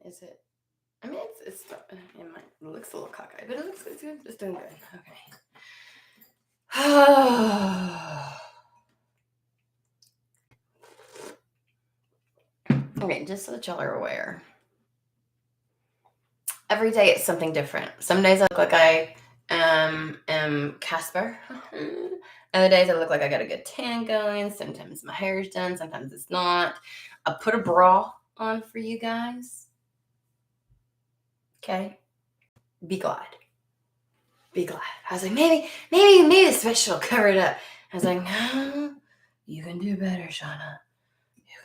Is it? I mean, it looks a little cockeyed, but it looks good. It's doing good. Okay. Okay, just so that y'all are aware. Every day it's something different. Some days I look like I am Casper. Other days I look like I got a good tan going. Sometimes my hair's done. Sometimes it's not. I put a bra on for you guys. Okay. Be glad. Be glad. I was like, maybe the sweatshirt will cover it up. I was like, no, you can do better, Shauna. You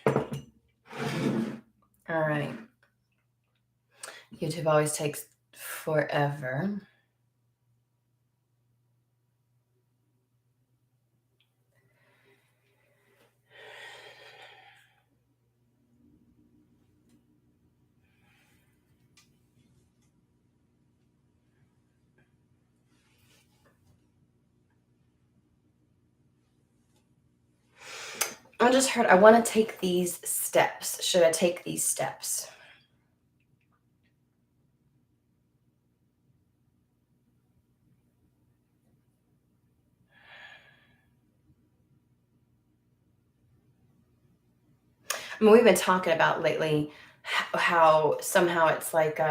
can do better. All right. YouTube always takes forever. I just heard I want to take these steps. Should I take these steps? I mean, we've been talking about lately how somehow it's like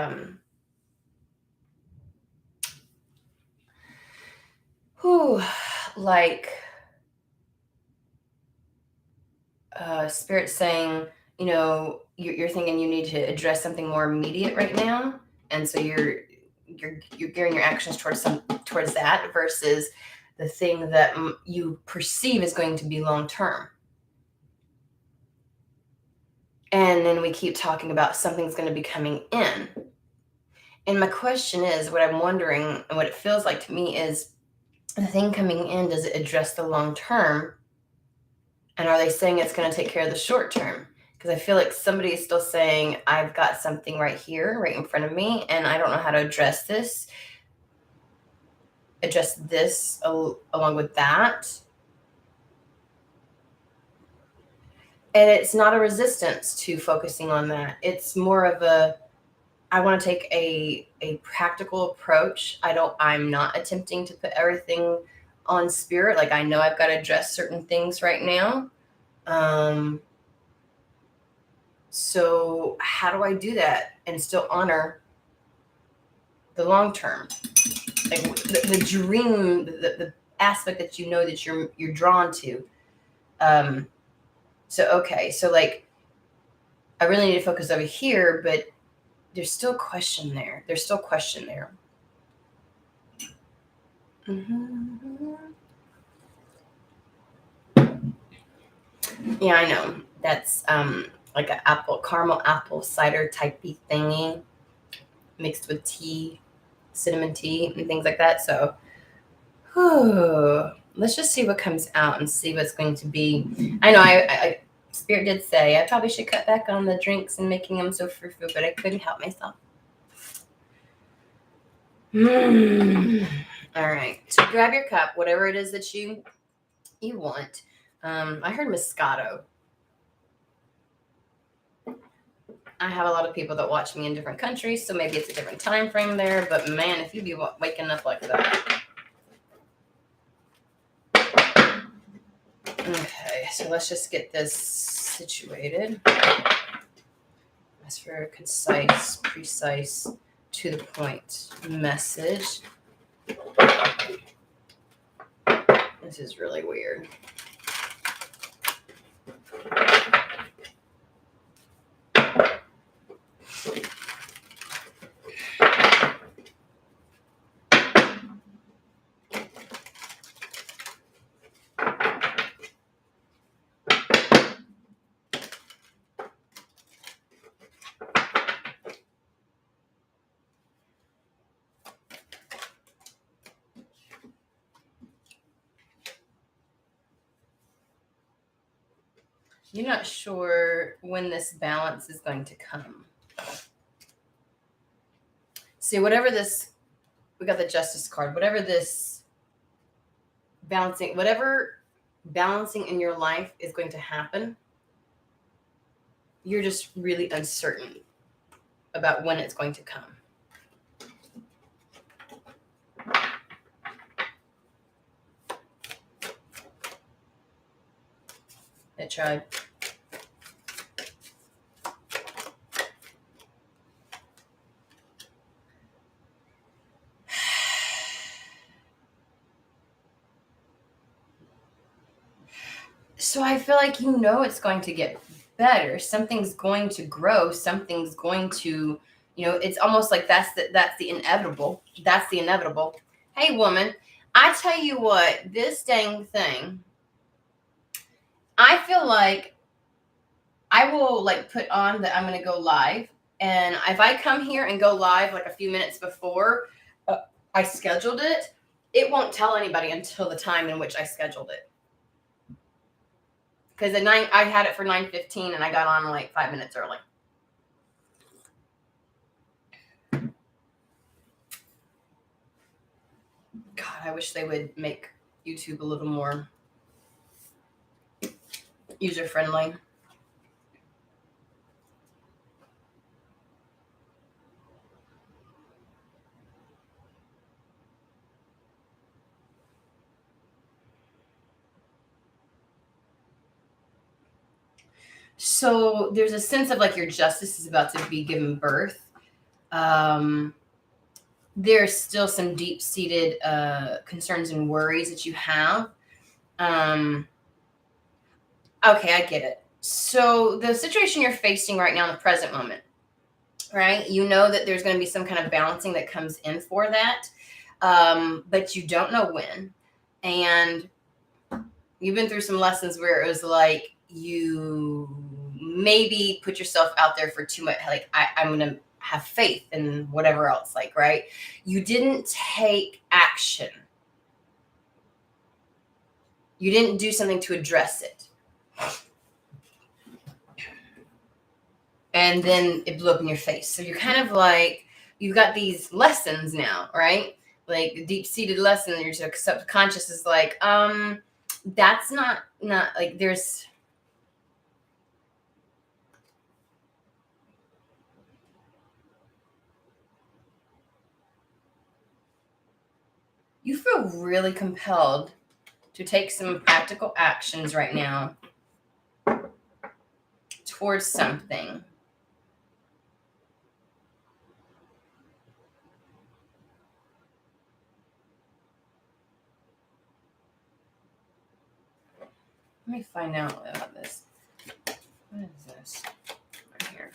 Spirit saying, you're thinking you need to address something more immediate right now, and so you're gearing your actions towards that versus the thing that you perceive is going to be long term. And then we keep talking about something's going to be coming in. And my question is, what I'm wondering and what it feels like to me is, the thing coming in, does it address the long term? And are they saying it's going to take care of the short term? Because I feel like somebody is still saying, I've got something right here, right in front of me, and I don't know how to address this along with that. And it's not a resistance to focusing on that. It's more of I want to take a practical approach. I'm not attempting to put everything on Spirit. Like, I know I've got to address certain things right now. So how do I do that and still honor the long term? Like the dream, the aspect that that you're drawn to. So like, I really need to focus over here, but there's still question there. Mm-hmm. Yeah, I know. That's like an caramel apple cider typey thingy mixed with tea, cinnamon tea, and things like that. So let's just see what comes out and see what's going to be. I know I Spirit did say I probably should cut back on the drinks and making them so frou-frou, but I couldn't help myself. All right. So grab your cup, whatever it is that you want. I heard Moscato. I have a lot of people that watch me in different countries, so maybe it's a different time frame there. But man, if you be waking up like that. Okay, so let's just get this situated. As for a concise, precise, to the point message. This is really weird. You're not sure when this balance is going to come. See, we got the Justice card, whatever balancing in your life is going to happen, You're just really uncertain about when it's going to come. I tried. So I feel like it's going to get better. Something's going to grow. Something's going to, it's almost like that's the inevitable. That's the inevitable. Hey, woman, I tell you what, this dang thing, I feel like I will like put on that I'm going to go live. And if I come here and go live like a few minutes before I scheduled it, it won't tell anybody until the time in which I scheduled it. Because at 9, I had it for 9:15 and I got on like 5 minutes early. God, I wish they would make YouTube a little more user-friendly. So there's a sense of like your justice is about to be given birth. There's still some deep-seated concerns and worries that you have. Okay, I get it. So the situation you're facing right now in the present moment, right? You know that there's going to be some kind of balancing that comes in for that, but you don't know when. And you've been through some lessons where it was like you maybe put yourself out there for too much. Like, I'm going to have faith and whatever else, like, right? You didn't take action. You didn't do something to address it. And then it blew up in your face. So you're kind of like, you've got these lessons now, right? Like deep-seated lesson. Your subconscious is like, that's not like there's. You feel really compelled to take some practical actions right now towards something. Let me find out about this. What is this? Right here.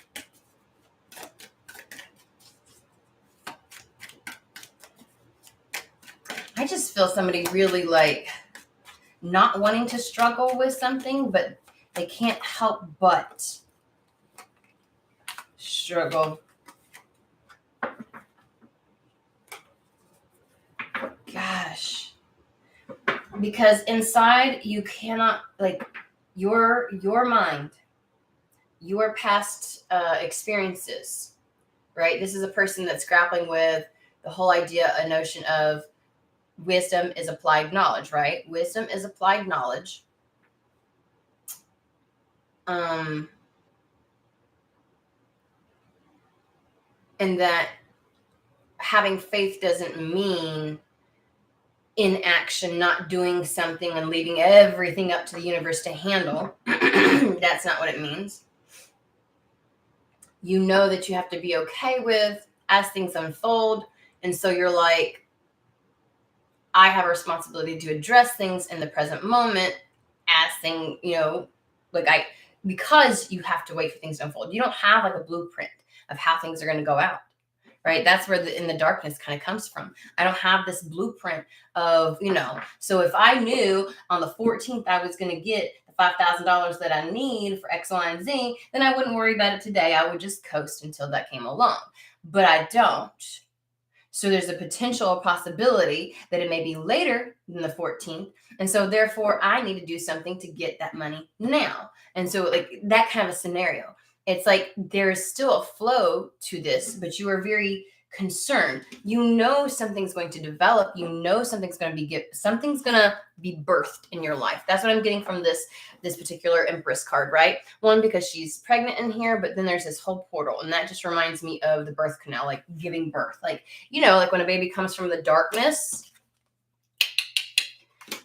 I just feel somebody really like not wanting to struggle with something, but they can't help but struggle. Gosh. Because inside you cannot, like, your mind, your past experiences, right? This is a person that's grappling with the whole idea, a notion of wisdom is applied knowledge, right? Wisdom is applied knowledge. And that having faith doesn't mean inaction, not doing something and leaving everything up to the universe to handle. That's not what it means. You know that you have to be okay with as things unfold. And so you're like, I have a responsibility to address things in the present moment as things, because you have to wait for things to unfold. You don't have like a blueprint of how things are going to go out. Right. That's where in the darkness kind of comes from. I don't have this blueprint of, so if I knew on the 14th I was going to get the $5,000 that I need for X, Y, and Z, then I wouldn't worry about it today. I would just coast until that came along. But I don't. So there's a potential possibility that it may be later than the 14th. And so therefore I need to do something to get that money now. And so like that kind of a scenario. It's like there's still a flow to this, but you are very concerned. You know something's going to develop. You know something's going to be birthed in your life. That's what I'm getting from this particular Empress card, right? One, because she's pregnant in here, but then there's this whole portal, and that just reminds me of the birth canal, like giving birth. Like, like when a baby comes from the darkness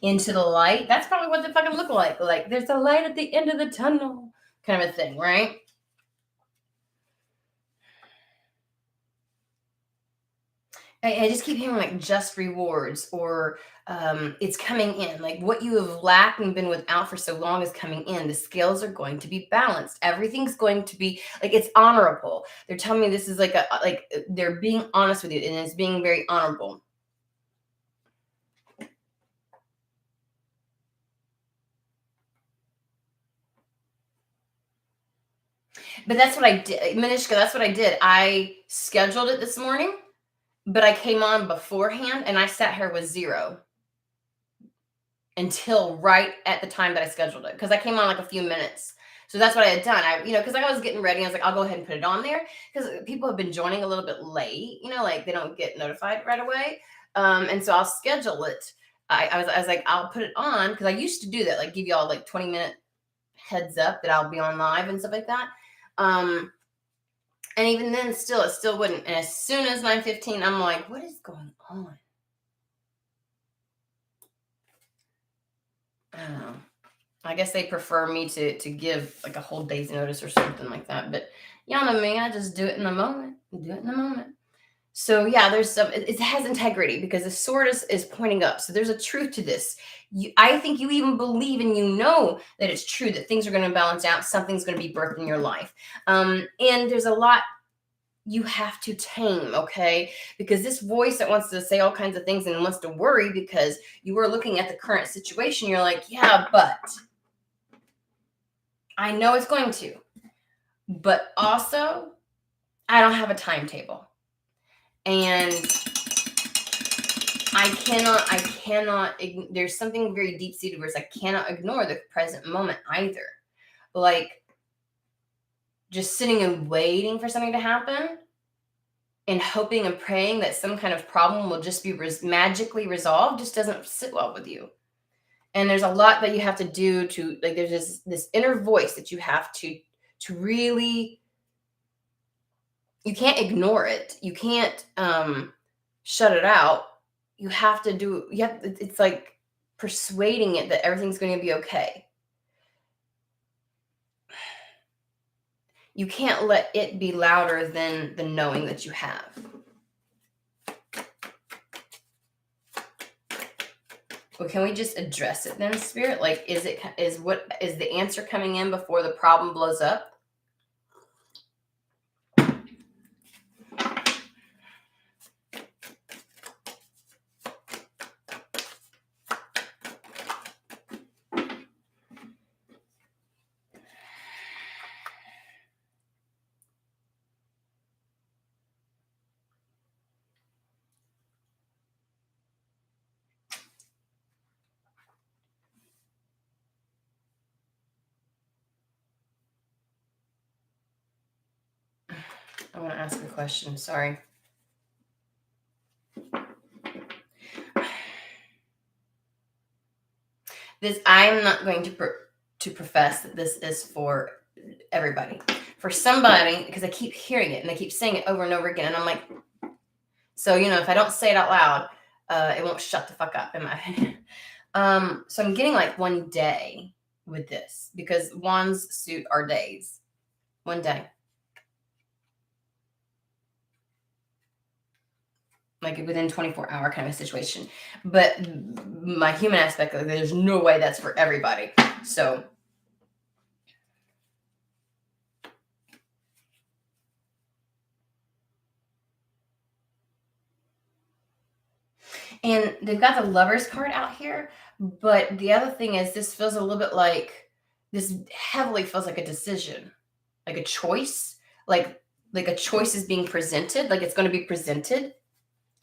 into the light, that's probably what they fucking look like. Like, there's a light at the end of the tunnel kind of a thing, right? I just keep hearing like just rewards, or it's coming in. Like what you have lacked and been without for so long is coming in. The scales are going to be balanced. Everything's going to be like, it's honorable. They're telling me this is like they're being honest with you, and it's being very honorable. But that's what I did, Manishka. That's what I did. I scheduled it this morning, but I came on beforehand, and I sat here with 0 until right at the time that I scheduled it, because I came on like a few minutes. So that's what I had done. Because I was getting ready, I was like, I'll go ahead and put it on there, because people have been joining a little bit late. Like they don't get notified right away, and so I'll schedule it. I was like, I'll put it on, because I used to do that, like give y'all like 20-minute heads up that I'll be on live and stuff like that. And even then, it still wouldn't. And as soon as 9:15, I'm like, what is going on? I don't know. I guess they prefer me to give like a whole day's notice or something like that. But y'all know me, I just do it in the moment. So yeah, there's it has integrity, because the sword is pointing up. So there's a truth to this. I think you even believe, and you know that it's true, that things are going to balance out. Something's going to be birthed in your life. And there's a lot you have to tame, okay? Because this voice that wants to say all kinds of things and wants to worry because you are looking at the current situation, you're like, yeah, but I know it's going to. But also, I don't have a timetable. And I cannot, there's something very deep-seated where it's I cannot ignore the present moment either. Like, just sitting and waiting for something to happen and hoping and praying that some kind of problem will just be magically resolved just doesn't sit well with you. And there's a lot that you have to do to, like, there's this inner voice that you have to really, you can't ignore it. You can't shut it out. You have to it's like persuading it that everything's going to be okay. You can't let it be louder than the knowing that you have. Well, can we just address it then, Spirit? Like, is the answer coming in before the problem blows up? I want to ask a question. Sorry. I'm not going to profess that this is for everybody. For somebody, because I keep hearing it and they keep saying it over and over again, and I'm like, so if I don't say it out loud, it won't shut the fuck up, in my opinion. So I'm getting like one day with this, because wands suit our days. One day. Like within 24-hour kind of situation. But my human aspect, like, there's no way that's for everybody. So and they've got the Lovers card out here, but the other thing is, this feels a little bit like, this heavily feels like a decision, like a choice, like a choice is being presented, like it's going to be presented.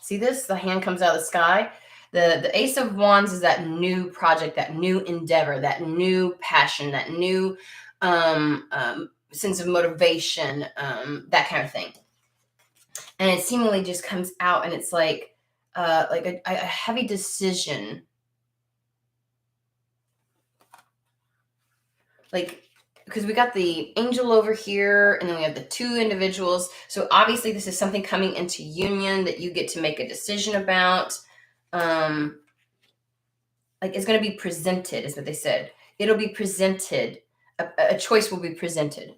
See this? The hand comes out of the sky. The Ace of Wands is that new project, that new endeavor, that new passion, that new sense of motivation, that kind of thing. And it seemingly just comes out, and it's like a heavy decision. Like, because we got the angel over here, and then we have the two individuals. So obviously this is something coming into union that you get to make a decision about. Like, it's going to be presented, is what they said. It'll be presented. A choice will be presented.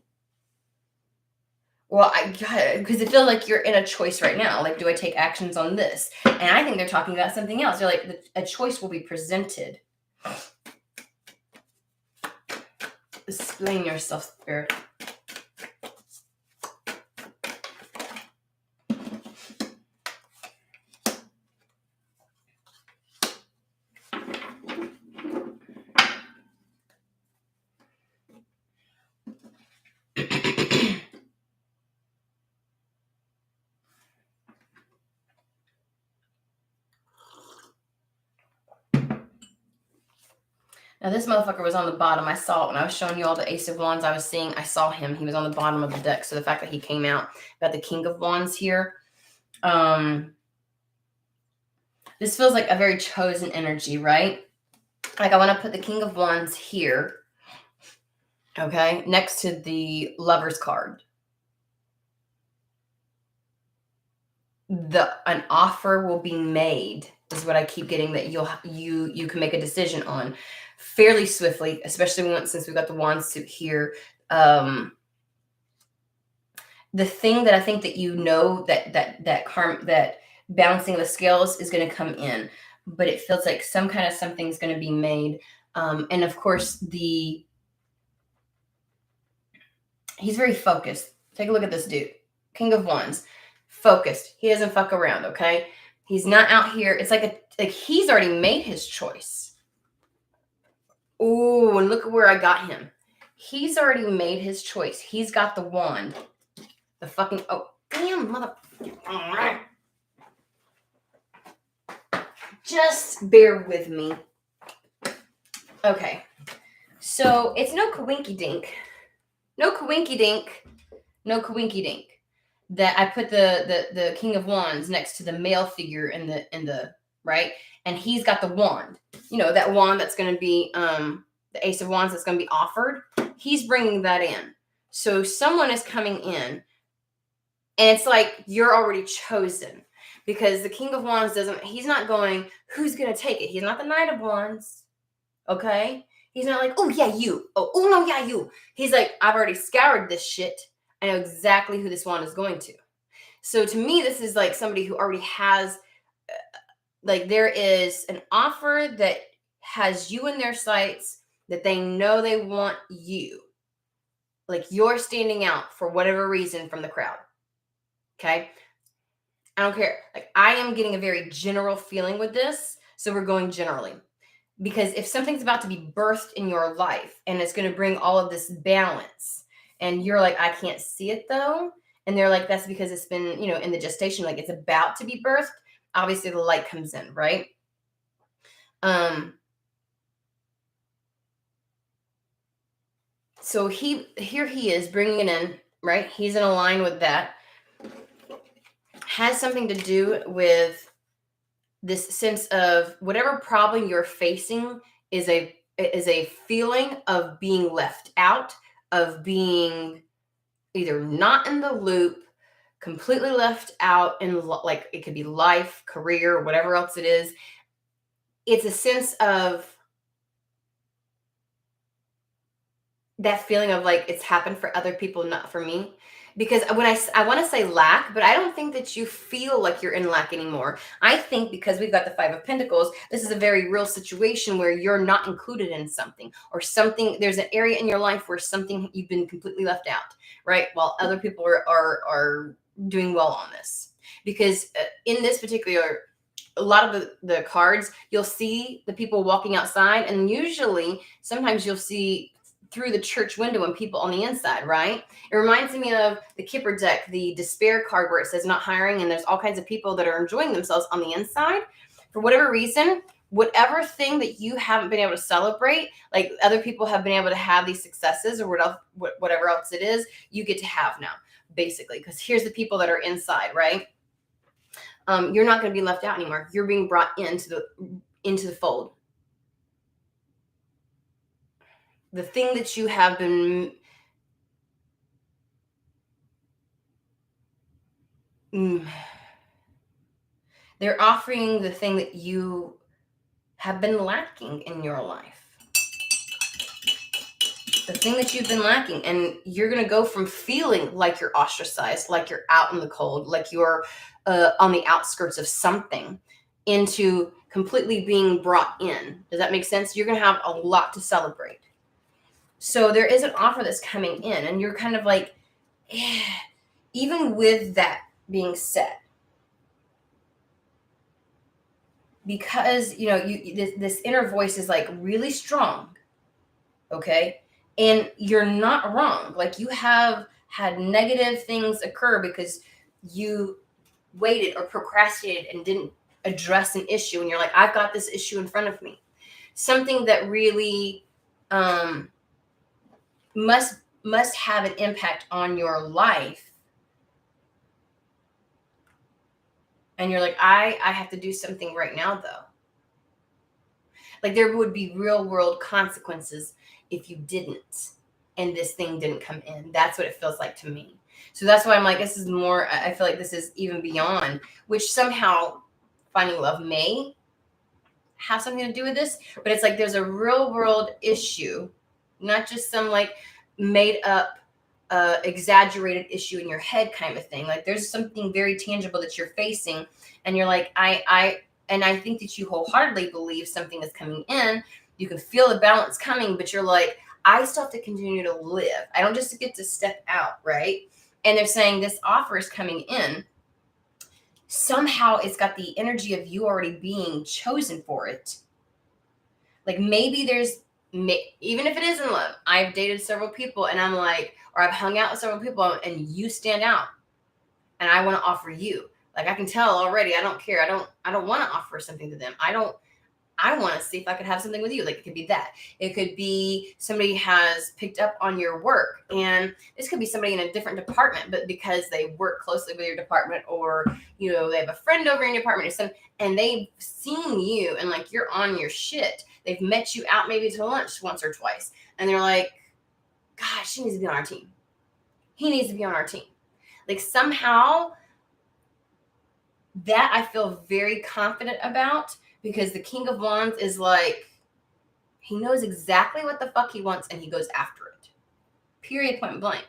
Well, I got it, because it feels like you're in a choice right now. Like, do I take actions on this? And I think they're talking about something else. They're like, a choice will be presented. Explain yourself, Spirit. Now, this motherfucker was on the bottom. I saw it when I was showing you all the Ace of Wands I was seeing. I saw him. He was on the bottom of the deck. So the fact that he came out, got the King of Wands here. This feels like a very chosen energy, right? Like, I want to put the King of Wands here, okay, next to the Lover's card. An offer will be made, is what I keep getting, that you can make a decision on fairly swiftly, especially since we've got the wand suit here. The thing that I think that that balancing the scales is going to come in, but it feels like something's going to be made. And of course, he's very focused. Take a look at this dude, King of Wands, focused. He doesn't fuck around. Okay, he's not out here. It's like he's already made his choice. Ooh, and look at where I got him. He's already made his choice. He's got the wand. The fucking, oh, damn, mother. Just bear with me. Okay. So it's no coinky dink. No coinky dink. No coinky dink. That I put the King of Wands next to the male figure in the right, and he's got the wand. You know, that wand that's going to be the Ace of Wands that's going to be offered. He's bringing that in. So someone is coming in, and it's like you're already chosen, because the King of Wands he's not going, who's going to take it? He's not the Knight of Wands. Okay? He's not like, oh yeah, you. Oh no, yeah, you. He's like, I've already scoured this shit. I know exactly who this wand is going to. So to me, this is like somebody who already has, like, there is an offer that has you in their sights, that they know they want you. Like, you're standing out for whatever reason from the crowd. Okay? I don't care. Like, I am getting a very general feeling with this. So we're going generally. Because if something's about to be birthed in your life and it's going to bring all of this balance, and you're like, I can't see it though. And they're like, that's because it's been, in the gestation, like it's about to be birthed. Obviously the light comes in, right? So here he is bringing it in, right? He's in a line with that. Has something to do with this sense of whatever problem you're facing is a feeling of being left out, of being either not in the loop, completely left out in, like, it could be life, career, whatever else it is. It's a sense of that feeling of like it's happened for other people, not for me. Because when I want to say lack, but I don't think that you feel like you're in lack anymore. I think because we've got the Five of Pentacles, this is a very real situation where you're not included in something, or something. There's an area in your life where something you've been completely left out, right? While other people are doing well on this. Because in this particular, a lot of the cards, you'll see the people walking outside, and usually sometimes you'll see through the church window and people on the inside, right? It reminds me of the Kipper deck, the despair card, where it says not hiring, and there's all kinds of people that are enjoying themselves on the inside. For whatever reason, whatever thing that you haven't been able to celebrate, like other people have been able to have these successes or whatever else it is, you get to have now, basically. Because here's the people that are inside, right? You're not going to be left out anymore. You're being brought into the fold. The thing that you have been they're offering the thing that you have been lacking in your life. The thing that you've been lacking, and you're going to go from feeling like you're ostracized, like you're out in the cold, like you're on the outskirts of something, into completely being brought in. Does that make sense? You're going to have a lot to celebrate. So there is an offer that's coming in, and you're kind of like, even with that being said, because this inner voice is like really strong, okay, and you're not wrong. Like, you have had negative things occur because you waited or procrastinated and didn't address an issue, and you're like, I've got this issue in front of me, something that really must have an impact on your life. And you're like, I have to do something right now, though. Like, there would be real world consequences if you didn't, and this thing didn't come in. That's what it feels like to me. So that's why I'm like, this is more, I feel like this is even beyond, which somehow finding love may have something to do with this, but it's like there's a real world issue, not just some like made up exaggerated issue in your head kind of thing. Like, there's something very tangible that you're facing, and you're like, I think that you wholeheartedly believe something is coming in. You can feel the balance coming, but you're like, I still have to continue to live. I don't just get to step out, right? And they're saying this offer is coming in. Somehow it's got the energy of you already being chosen for it. Like, maybe there's, even if it is in love, I've dated several people, and I'm like, or I've hung out with several people, and you stand out, and I want to offer you. Like, I can tell already, I don't care. I don't want to offer something to them. I want to see if I could have something with you. Like, it could be that. It could be somebody has picked up on your work, and this could be somebody in a different department, but because they work closely with your department, or, they have a friend over in your department or something, and they've seen you and like, you're on your shit. They've met you out maybe to lunch once or twice, and they're like, gosh, she needs to be on our team. He needs to be on our team. Like, somehow that I feel very confident about, because the King of Wands is like, he knows exactly what the fuck he wants, and he goes after it. Period, point blank.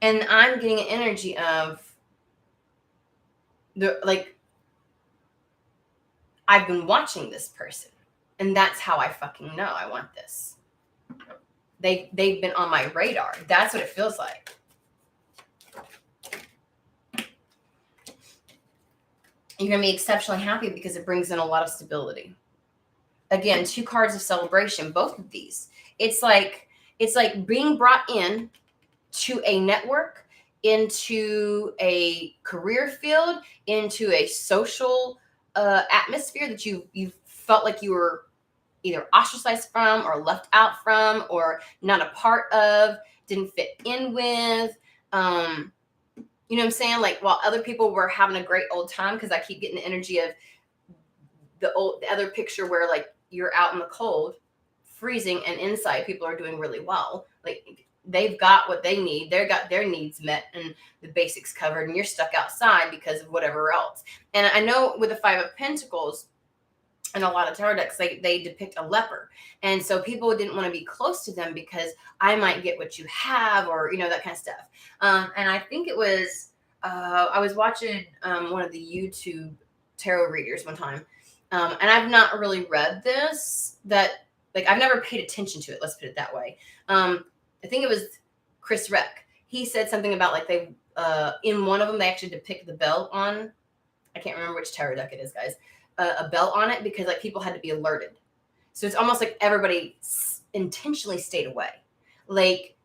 And I'm getting an energy of I've been watching this person, and that's how I fucking know I want this. They've been on my radar. That's what it feels like. You're going to be exceptionally happy because it brings in a lot of stability. Again, 2 cards of celebration, both of these. It's like being brought in to a network, into a career field, into a social atmosphere that you felt like you were either ostracized from, or left out from, or not a part of, didn't fit in with. You know what I'm saying? Like, while other people were having a great old time, because I keep getting the energy of the other picture where like you're out in the cold, freezing, and inside people are doing really well. Like, they've got what they need. They've got their needs met and the basics covered, and you're stuck outside because of whatever else. And I know with the 5 of Pentacles and a lot of tarot decks, they depict a leper. And so people didn't want to be close to them because I might get what you have, or, that kind of stuff. And I think it was, I was watching one of the YouTube tarot readers one time. And I've not really read this, I've never paid attention to it. Let's put it that way. I think it was Chris Reck. He said something about like in one of them, they actually depict the bell on, I can't remember which tarot deck it is, guys, a bell on it, because like people had to be alerted. So it's almost like everybody intentionally stayed away. Like,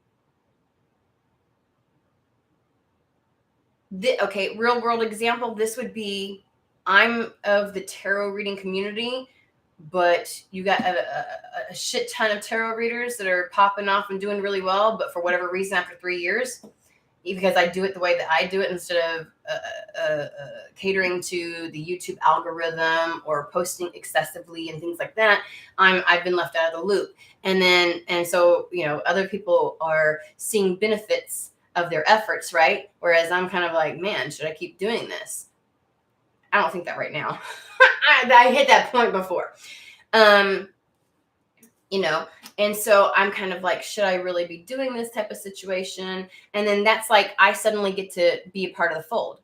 okay, real world example, this would be, I'm of the tarot reading community, but you got a shit ton of tarot readers that are popping off and doing really well, but for whatever reason, after 3 years, because I do it the way that I do it instead of catering to the YouTube algorithm or posting excessively and things like that, I've been left out of the loop. And so, other people are seeing benefits of their efforts, right? Whereas I'm kind of like, man, should I keep doing this? I don't think that right now. I hit that point before. And so I'm kind of like, should I really be doing this type of situation? And then that's like, I suddenly get to be a part of the fold.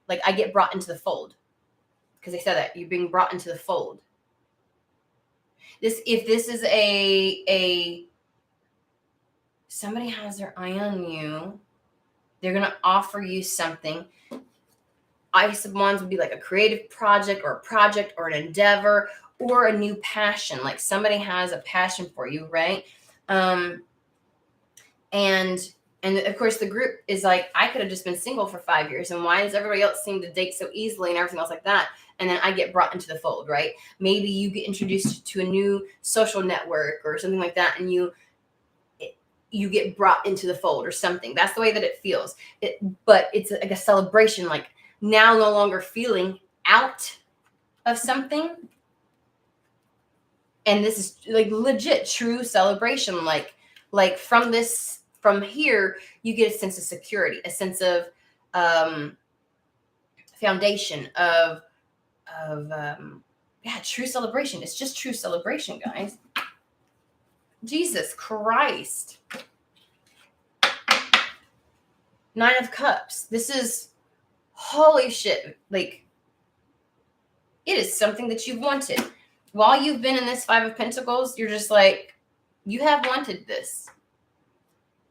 Like I get brought into the fold because they said that you're being brought into the fold. If this is somebody has their eye on you, they're going to offer you something. Ice of Wands would be like a creative project or an endeavor or a new passion. Like somebody has a passion for you, right? And of course the group is like, I could have just been single for 5 years, and why does everybody else seem to date so easily and everything else like that? And then I get brought into the fold, right? Maybe you get introduced to a new social network or something like that, and you get brought into the fold or something. That's the way that it feels. But it's like a celebration, like now no longer feeling out of something. And this is like legit true celebration. Like from here, you get a sense of security, a sense of foundation of true celebration. It's just true celebration, guys. Jesus Christ. 9 of Cups. This is holy shit. Like, it is something that you've wanted. While you've been in this 5 of Pentacles, you're just like, you have wanted this.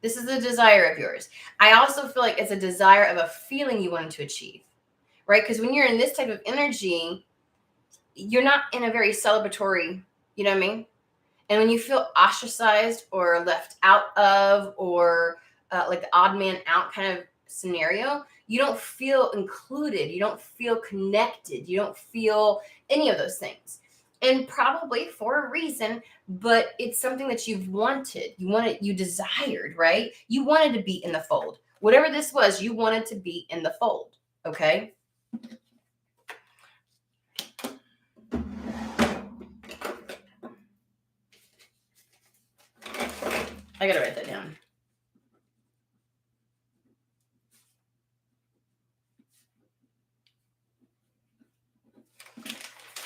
This is a desire of yours. I also feel like it's a desire of a feeling you wanted to achieve, right? Because when you're in this type of energy, you're not in a very celebratory, you know what I mean? And when you feel ostracized or left out of, or like the odd man out kind of scenario, you don't feel included. You don't feel connected. You don't feel any of those things. And probably for a reason, but it's something that you've wanted. You desired, right? You wanted to be in the fold. Whatever this was, you wanted to be in the fold, okay? I gotta write that down.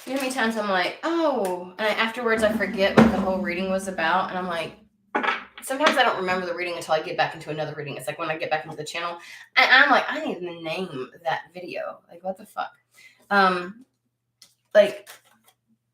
You know how many times I'm like, oh, and afterwards I forget what the whole reading was about, and I'm like, sometimes I don't remember the reading until I get back into another reading. It's like when I get back into the channel, and I'm like, I need to name that video. Like, what the fuck? Like,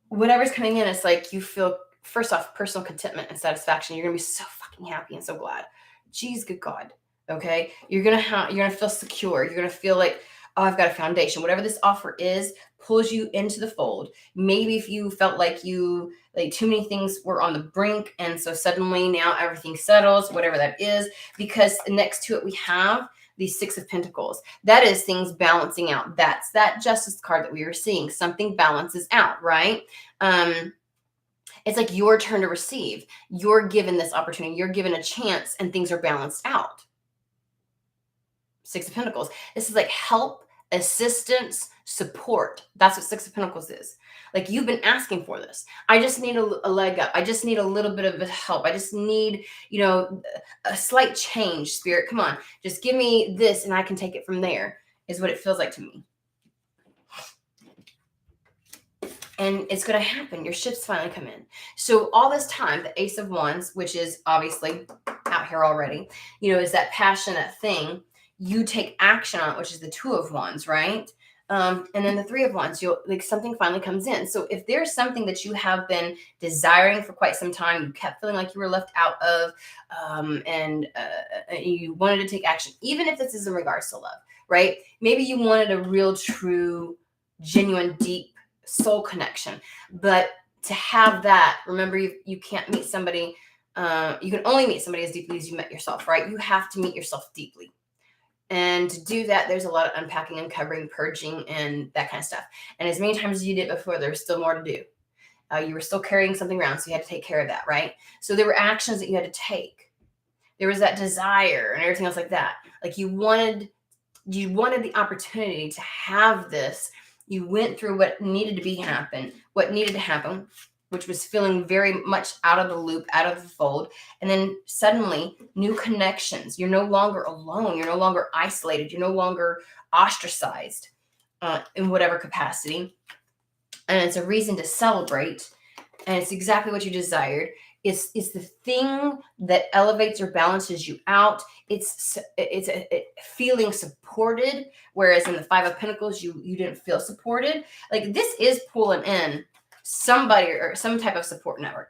whatever's coming in, it's like you feel, first off, personal contentment and satisfaction. You're gonna be so fucking happy and so glad. Jeez, good God. Okay, you're gonna feel secure. You're gonna feel like, oh, I've got a foundation. Whatever this offer is, pulls you into the fold. Maybe if you felt like too many things were on the brink, and so suddenly now everything settles, whatever that is, because next to it we have the 6 of Pentacles. That is things balancing out. That's that Justice card that we were seeing. Something balances out, right? It's like your turn to receive. You're given this opportunity. You're given a chance, and things are balanced out. 6 of Pentacles. This is like help, assistance, support. That's what 6 of Pentacles is. Like, you've been asking for this. I just need a leg up. I just need a little bit of help. I just need, a slight change, Spirit. Come on. Just give me this and I can take it from there, is what it feels like to me. And it's going to happen. Your ships finally come in. So all this time, the Ace of Wands, which is obviously out here already, is that passion, that thing. You take action on it, which is the 2 of Wands, right? And then the 3 of Wands, something finally comes in. So if there's something that you have been desiring for quite some time, you kept feeling like you were left out of, and you wanted to take action, even if this is in regards to love, right? Maybe you wanted a real, true, genuine, deep soul connection. But to have that, remember, you can't meet somebody, you can only meet somebody as deeply as you met yourself, right? You have to meet yourself deeply. And to do that, there's a lot of unpacking, uncovering, purging, and that kind of stuff. And as many times as you did before, there's still more to do. You were still carrying something around, so you had to take care of that, right? So there were actions that you had to take. There was that desire and everything else like that. Like you wanted the opportunity to have this. You went through what needed to happen, which was feeling very much out of the loop, out of the fold. And then suddenly new connections. You're no longer alone. You're no longer isolated. You're no longer ostracized in whatever capacity. And it's a reason to celebrate. And it's exactly what you desired. It's the thing that elevates or balances you out. It's a feeling supported, whereas in the Five of Pentacles, you didn't feel supported. Like this is pulling in somebody or some type of support network.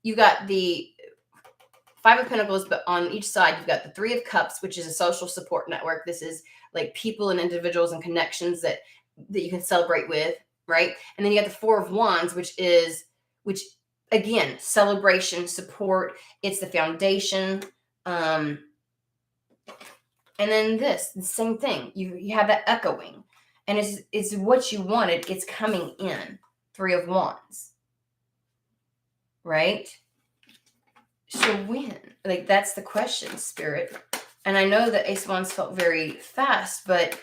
You got the Five of Pentacles, but on each side, you've got the Three of Cups, which is a social support network. This is like people and individuals and connections that you can celebrate with, right? And then you got the Four of Wands, which again, celebration, support. It's the foundation. And then the same thing. You have that echoing. And it's what you wanted. It's coming in. Three of Wands. Right? So when? Like, that's the question, Spirit. And I know that Ace of Wands felt very fast, but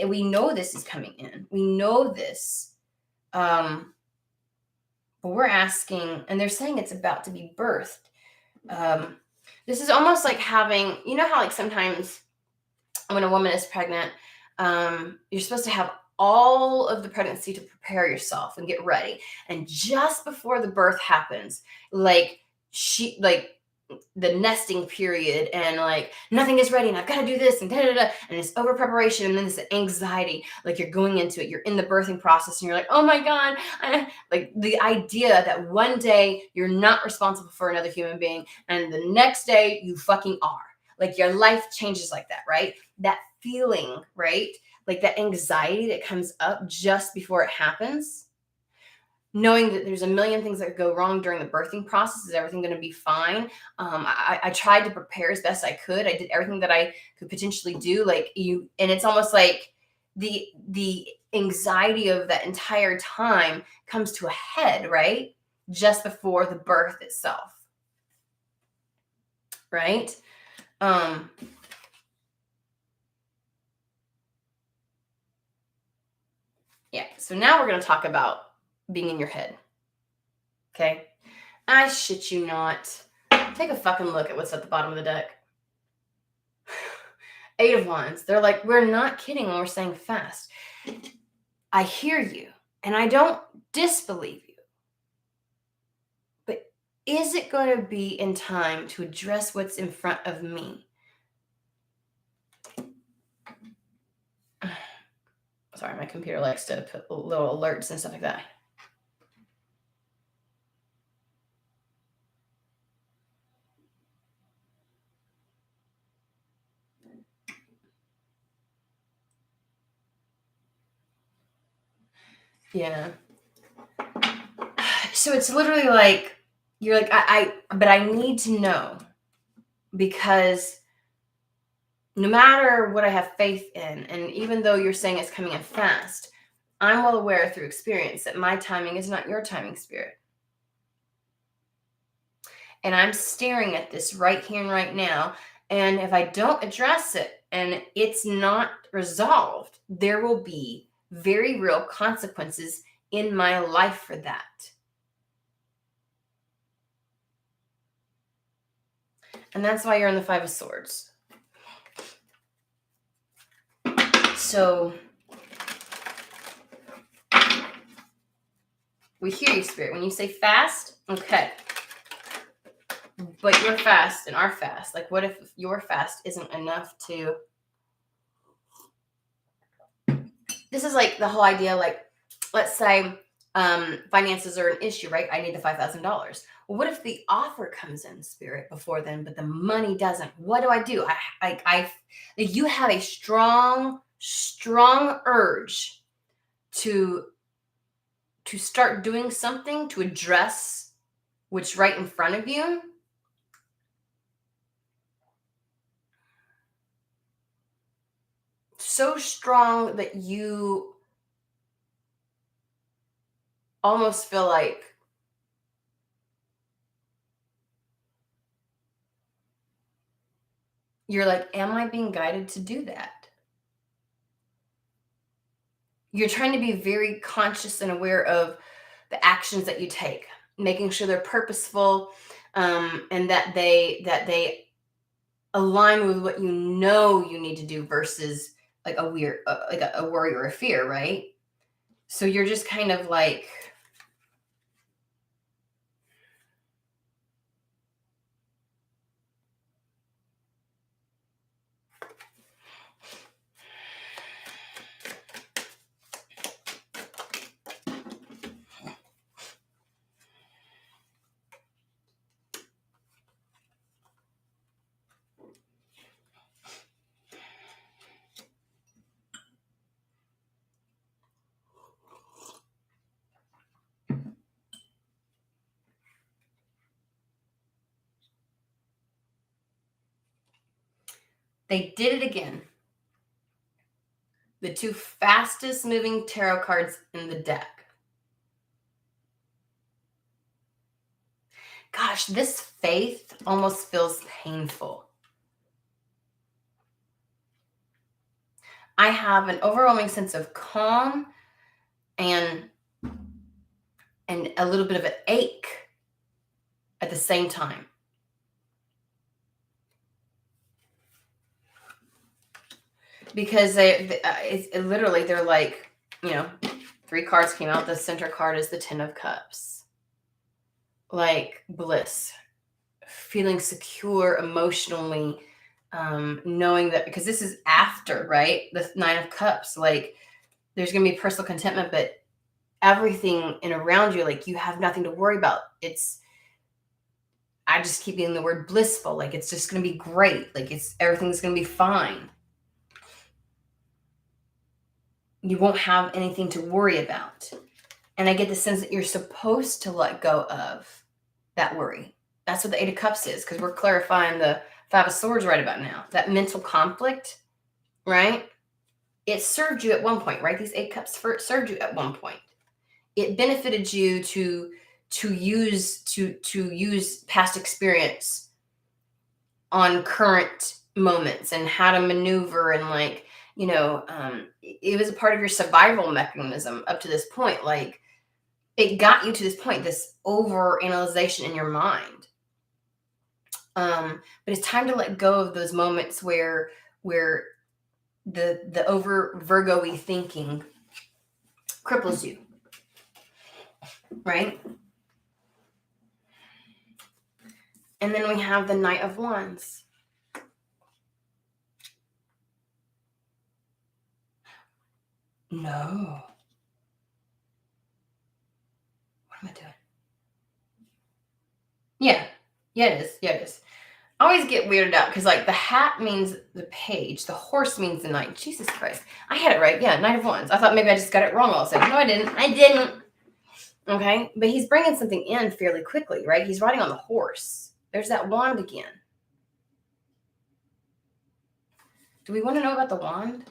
we know this is coming in. We know this. But we're asking, and they're saying it's about to be birthed. This is almost like having, you know how like sometimes when a woman is pregnant, you're supposed to have all of the pregnancy to prepare yourself and get ready. And just before the birth happens, like the nesting period and like nothing is ready and I've got to do this and and it's over preparation and then this anxiety, like you're going into it, you're in the birthing process and you're like, oh my God, like the idea that one day you're not responsible for another human being and the next day you fucking are. Like your life changes like that, right? That feeling, right? Like that anxiety that comes up just before it happens. Knowing that there's a million things that go wrong during the birthing process. Is everything going to be fine? I tried to prepare as best I could. I did everything that I could potentially do. And it's almost like the anxiety of that entire time comes to a head, right? Just before the birth itself, right? Yeah. So now we're going to talk about being in your head. Okay. I shit you not. Take a fucking look at what's at the bottom of the deck. Eight of Wands. They're like, we're not kidding when we're saying fast. I hear you, and I don't disbelieve you. But is it going to be in time to address what's in front of me? Sorry, my computer likes to put little alerts and stuff like that. Yeah. So it's literally like, you're like, but I need to know, because no matter what I have faith in, and even though you're saying it's coming in fast, I'm well aware through experience that my timing is not your timing, Spirit. And I'm staring at this right here and right now. And if I don't address it and it's not resolved, there will be very real consequences in my life for that. And that's why you're in the Five of Swords. So we hear you, Spirit. When you say fast, okay. But your fast and our fast, like what if your fast isn't enough to... This is like the whole idea, like, let's say finances are an issue, right? I need the $5,000. Well, what if the offer comes in, Spirit, before then, but the money doesn't? What do I do? You have a strong urge to start doing something to address what's right in front of you. so strong that you almost feel like you're like, am I being guided to do that? You're trying to be very conscious and aware of the actions that you take, making sure they're purposeful, and that they align with what you know you need to do versus like a weird, like a worry or a fear, right? So you're just kind of like, they did it again. The two fastest moving tarot cards in the deck. Gosh, this faith almost feels painful. I have an overwhelming sense of calm and a little bit of an ache at the same time. Because literally, they're like, 3 cards came out. The center card is the 10 of Cups. Like bliss, feeling secure emotionally, knowing that, because this is after, right? The 9 of Cups, like there's going to be personal contentment, but everything in around you, like you have nothing to worry about. I just keep using the word blissful. Like it's just going to be great. Like everything's going to be fine. You won't have anything to worry about. And I get the sense that you're supposed to let go of that worry. That's what the 8 of Cups is, because we're clarifying the 5 of Swords right about now. That mental conflict, right? It served you at one point, right? These 8 Cups served you at one point. It benefited you to use past experience on current moments and how to maneuver, and like, it was a part of your survival mechanism up to this point. Like it got you to this point, this over analyzation in your mind. But it's time to let go of those moments where the over Virgo-y thinking cripples you, right? And then we have the Knight of Wands. No. What am I doing? Yeah. Yeah, it is. Yeah, it is. I always get weirded out because like the hat means the page, the horse means the knight. Jesus Christ. I had it right. Yeah, Knight of Wands. I thought maybe I just got it wrong all of a sudden. No, I didn't. I didn't. Okay. But he's bringing something in fairly quickly, right? He's riding on the horse. There's that wand again. Do we want to know about the wand?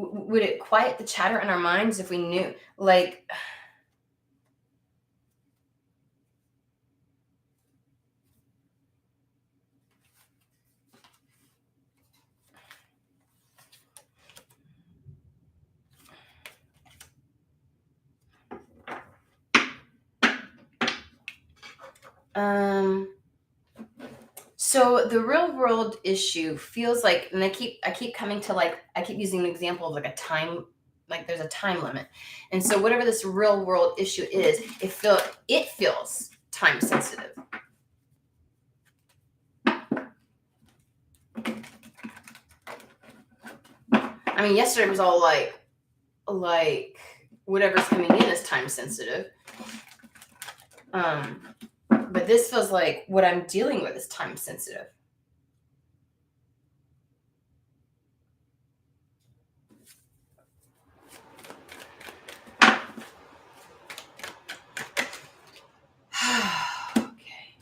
Would it quiet the chatter in our minds if we knew? Like, so the real world issue feels like, and I keep coming to, like, I keep using an example of like a time, like there's a time limit. And so whatever this real world issue is, it feels time sensitive. I mean, yesterday was all like whatever's coming in is time sensitive. But this feels like what I'm dealing with is time sensitive. Okay.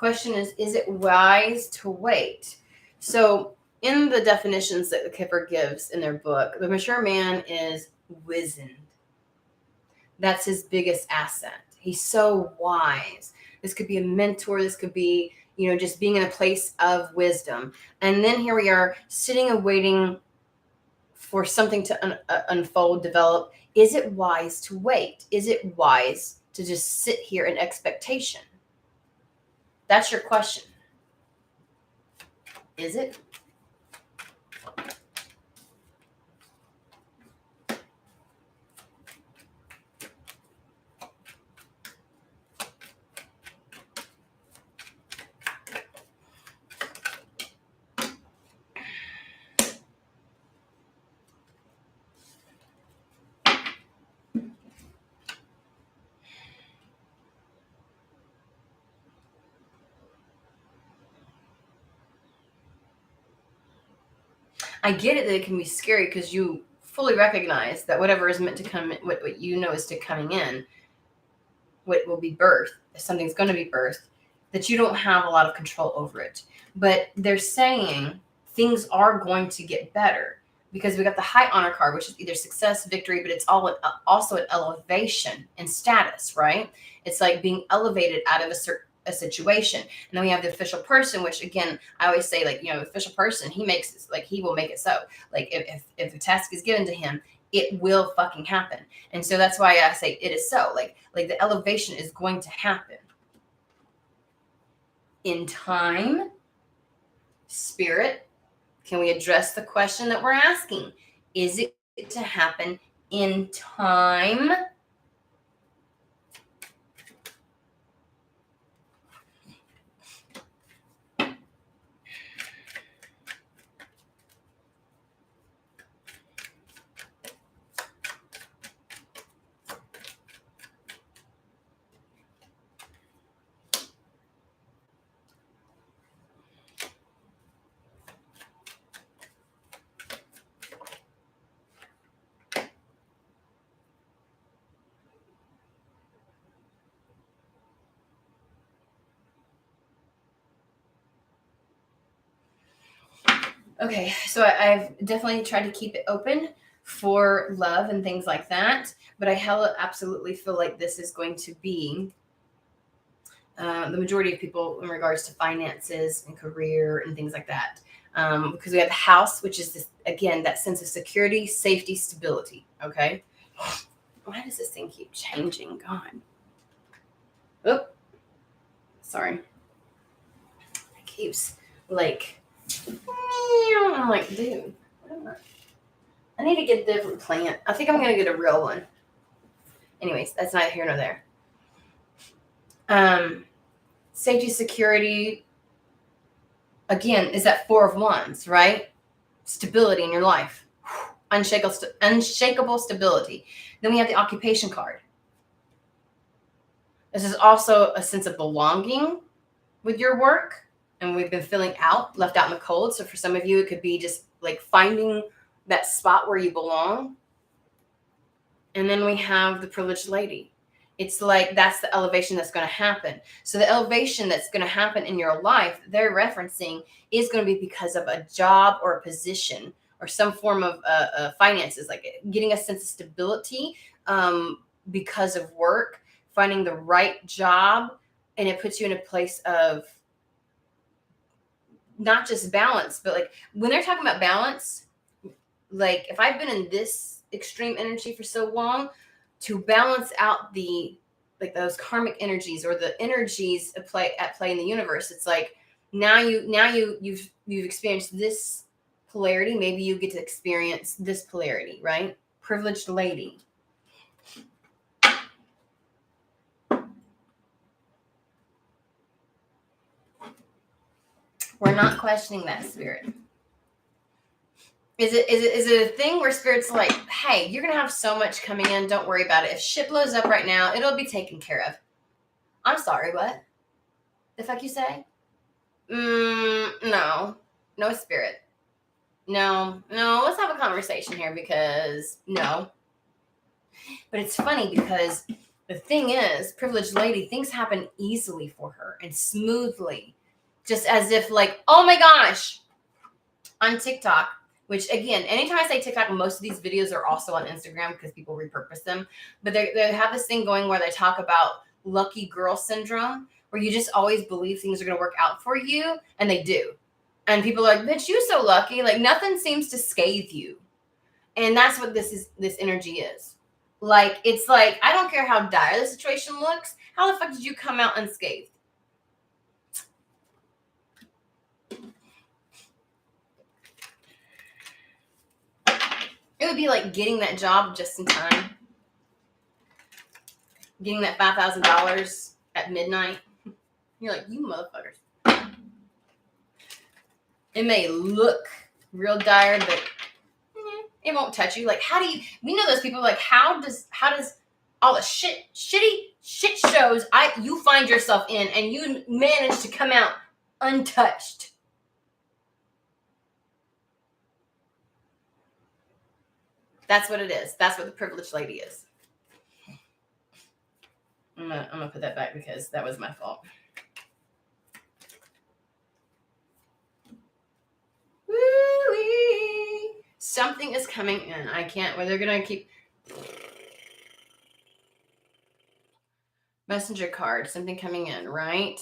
question is it wise to wait? So in the definitions that the Kipper gives in their book, the mature man is wizened. That's his biggest asset. He's so wise. This could be a mentor. This could be, just being in a place of wisdom. And then here we are sitting and waiting for something to unfold, develop. Is it wise to wait? Is it wise to just sit here in expectation? That's your question. Is it? I get it that it can be scary because you fully recognize that whatever is meant to come, what is to coming in, what will be birthed, if something's going to be birthed, that you don't have a lot of control over it. But they're saying things are going to get better because we got the high honor card, which is either success, victory, but it's also an elevation in status, right? It's like being elevated out of a situation. And then we have the official person, which again, I always say, official person, he will make it so. Like if a task is given to him, it will fucking happen. And so that's why I say it is so. Like the elevation is going to happen in time. Spirit, can we address the question that we're asking? Is it to happen in time? Okay, so I've definitely tried to keep it open for love and things like that, but I absolutely feel like this is going to be the majority of people in regards to finances and career and things like that. Because we have the house, which is again, that sense of security, safety, stability. Okay. Why does this thing keep changing? God. Oh, sorry. It keeps I'm like, dude, I need to get a different plant. I think I'm going to get a real one. Anyways, that's neither here nor there. Safety, security, again, is that 4 of Wands, right? Stability in your life. Unshakable stability. Then we have the occupation card. This is also a sense of belonging with your work. And we've been feeling left out in the cold. So for some of you, it could be just like finding that spot where you belong. And then we have the privileged lady. It's like that's the elevation that's going to happen. So the elevation that's going to happen in your life, they're referencing, is going to be because of a job or a position or some form of finances, like getting a sense of stability because of work, finding the right job, and it puts you in a place of not just balance, but like when they're talking about balance, like if I've been in this extreme energy for so long, to balance out those karmic energies or the energies at play in the universe, it's like now you've experienced this polarity, maybe you get to experience this polarity, right? Privileged lady. We're not questioning that, spirit. Is it a thing where spirit's like, hey, you're going to have so much coming in, don't worry about it. If shit blows up right now, it'll be taken care of. I'm sorry, what? The fuck you say? No. No, spirit. No, let's have a conversation here because no. But it's funny because The thing is, privileged lady, things happen easily for her and smoothly. Just as if like, oh my gosh, on TikTok, which again, anytime I say TikTok, most of these videos are also on Instagram because people repurpose them. But they have this thing going where they talk about lucky girl syndrome, where you just always believe things are going to work out for you, and they do. And people are like, bitch, you so lucky. Like nothing seems to scathe you. And that's what this energy is. Like, it's like, I don't care how dire the situation looks. How the fuck did you come out unscathed? It would be like getting that job just in time. Getting that $5,000 at midnight. You're like, you motherfuckers. It may look real dire, but it won't touch you. Like, how do you, we know those people, like, how does all the shitty shit shows you find yourself in and you manage to come out untouched? That's what it is. That's what the privileged lady is. I'm gonna put that back because that was my fault. Woo-wee. Something is coming in. I can't, well, they're gonna keep. Messenger card, something coming in, right?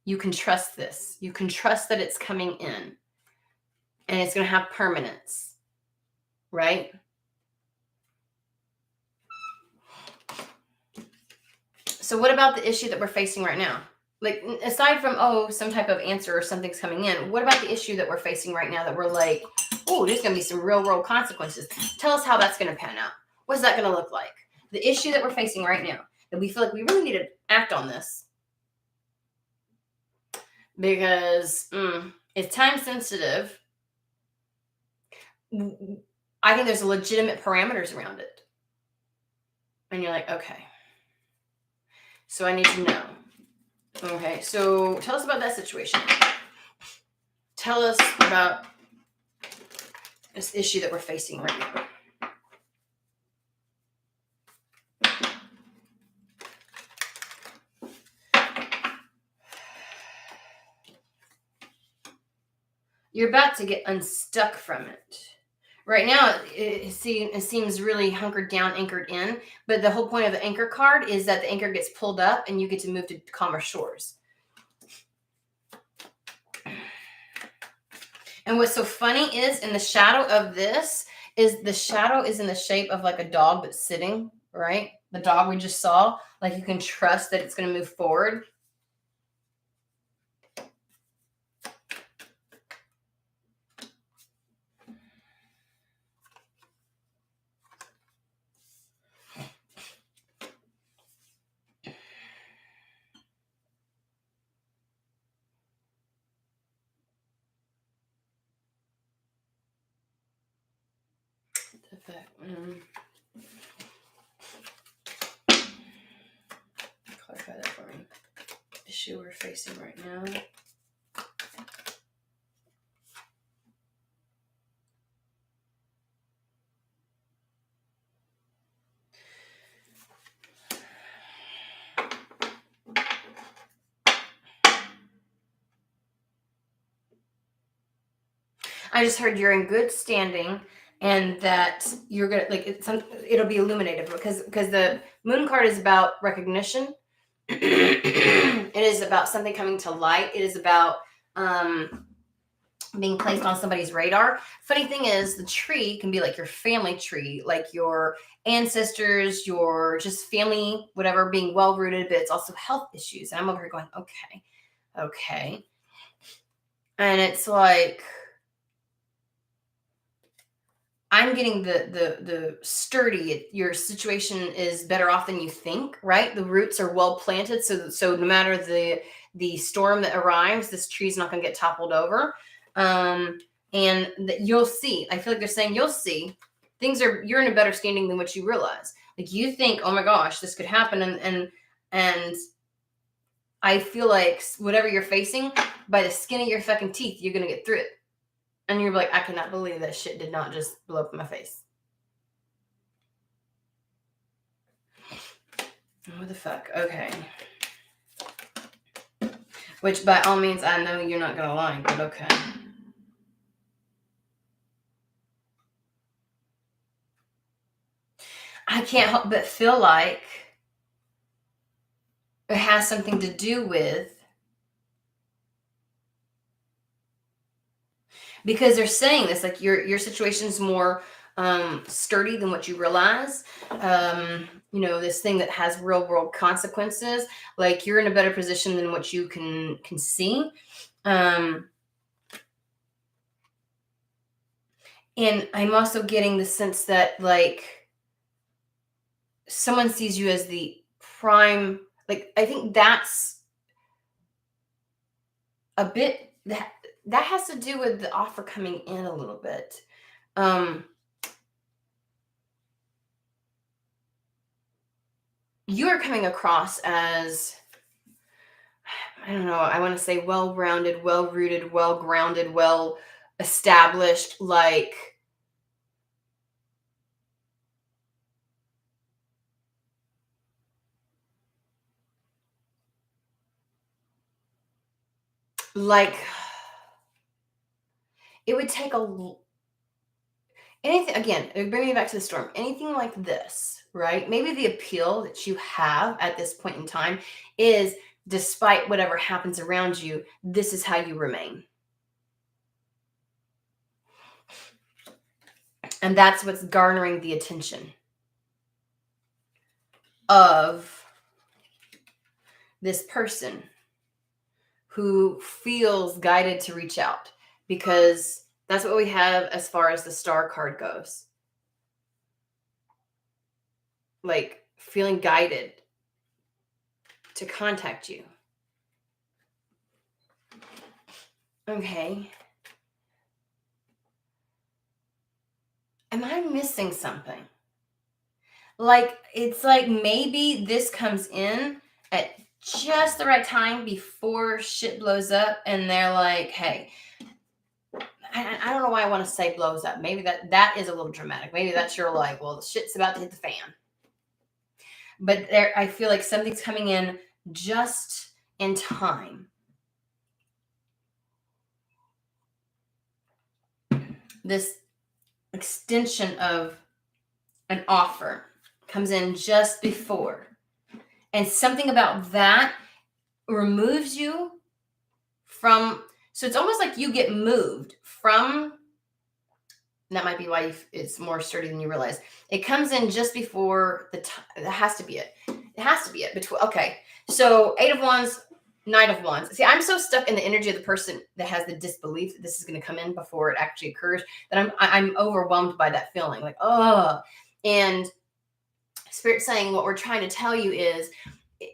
You can trust this. You can trust that it's coming in. And it's gonna have permanence, right? So what about the issue that we're facing right now? Like, aside from, some type of answer or something's coming in, what about the issue that we're facing right now that we're like, there's going to be some real world consequences? Tell us how that's going to pan out. What's that going to look like? The issue that we're facing right now, that we feel like we really need to act on this because it's time sensitive. I think there's legitimate parameters around it. And you're like, okay. So I need to know. Okay, so tell us about that situation. Tell us about this issue that we're facing right now. You're about to get unstuck from it. Right now, it seems really hunkered down, anchored in. But the whole point of the anchor card is that the anchor gets pulled up and you get to move to calmer shores. And what's so funny is in the shadow of this is the shadow is in the shape of like a dog that's sitting, right? The dog we just saw. Like you can trust that it's going to move forward. Clarify that for me. Issue we're facing right now. I just heard you're in good standing and that you're gonna it'll be illuminated because the moon card is about recognition. It is about something coming to light. It is about being placed on somebody's radar. Funny thing is, the tree can be like your family tree, like your ancestors, your just family, whatever, being well rooted, but it's also health issues. And I'm over here going, okay. And it's like, I'm getting the sturdy. Your situation is better off than you think, right? The roots are well planted, so no matter the storm that arrives, this tree's not going to get toppled over. And you'll see. I feel like they're saying you'll see. You're in a better standing than what you realize. Like you think, oh my gosh, this could happen, and I feel like whatever you're facing, by the skin of your fucking teeth, you're gonna get through it. And you're like, I cannot believe that shit did not just blow up in my face. What the fuck? Okay. Which, by all means, I know you're not gonna like, but okay. I can't help but feel like it has something to do with, because they're saying this, like your situation's more sturdy than what you realize. This thing that has real world consequences, like you're in a better position than what you can see. And I'm also getting the sense that, like, someone sees you as the prime, like, I think that's a bit that has to do with the offer coming in a little bit. You are coming across as, I don't know, I want to say well-rounded, well-rooted, well-grounded, well-established, like it would take anything, again, it would bring me back to the storm. Anything like this, right? Maybe the appeal that you have at this point in time is, despite whatever happens around you, this is how you remain. And that's what's garnering the attention of this person who feels guided to reach out, because that's what we have as far as the star card goes. Like, feeling guided to contact you. Okay. Am I missing something? Like, it's like maybe this comes in at just the right time before shit blows up, and they're like, hey, I don't know why I want to say blows up. Maybe that is a little dramatic. Maybe that's your, like, well, the shit's about to hit the fan. But I feel like something's coming in just in time. This extension of an offer comes in just before. And something about that removes you from, so it's almost like you get moved from, that might be why it's more sturdy than you realize. It comes in just before the time. That has to be it. It has to be it. Between, okay, so 8 of Wands, Knight of Wands. See, I'm so stuck in the energy of the person that has the disbelief that this is going to come in before it actually occurs, that I'm overwhelmed by that feeling, like, oh. And Spirit saying, what we're trying to tell you is,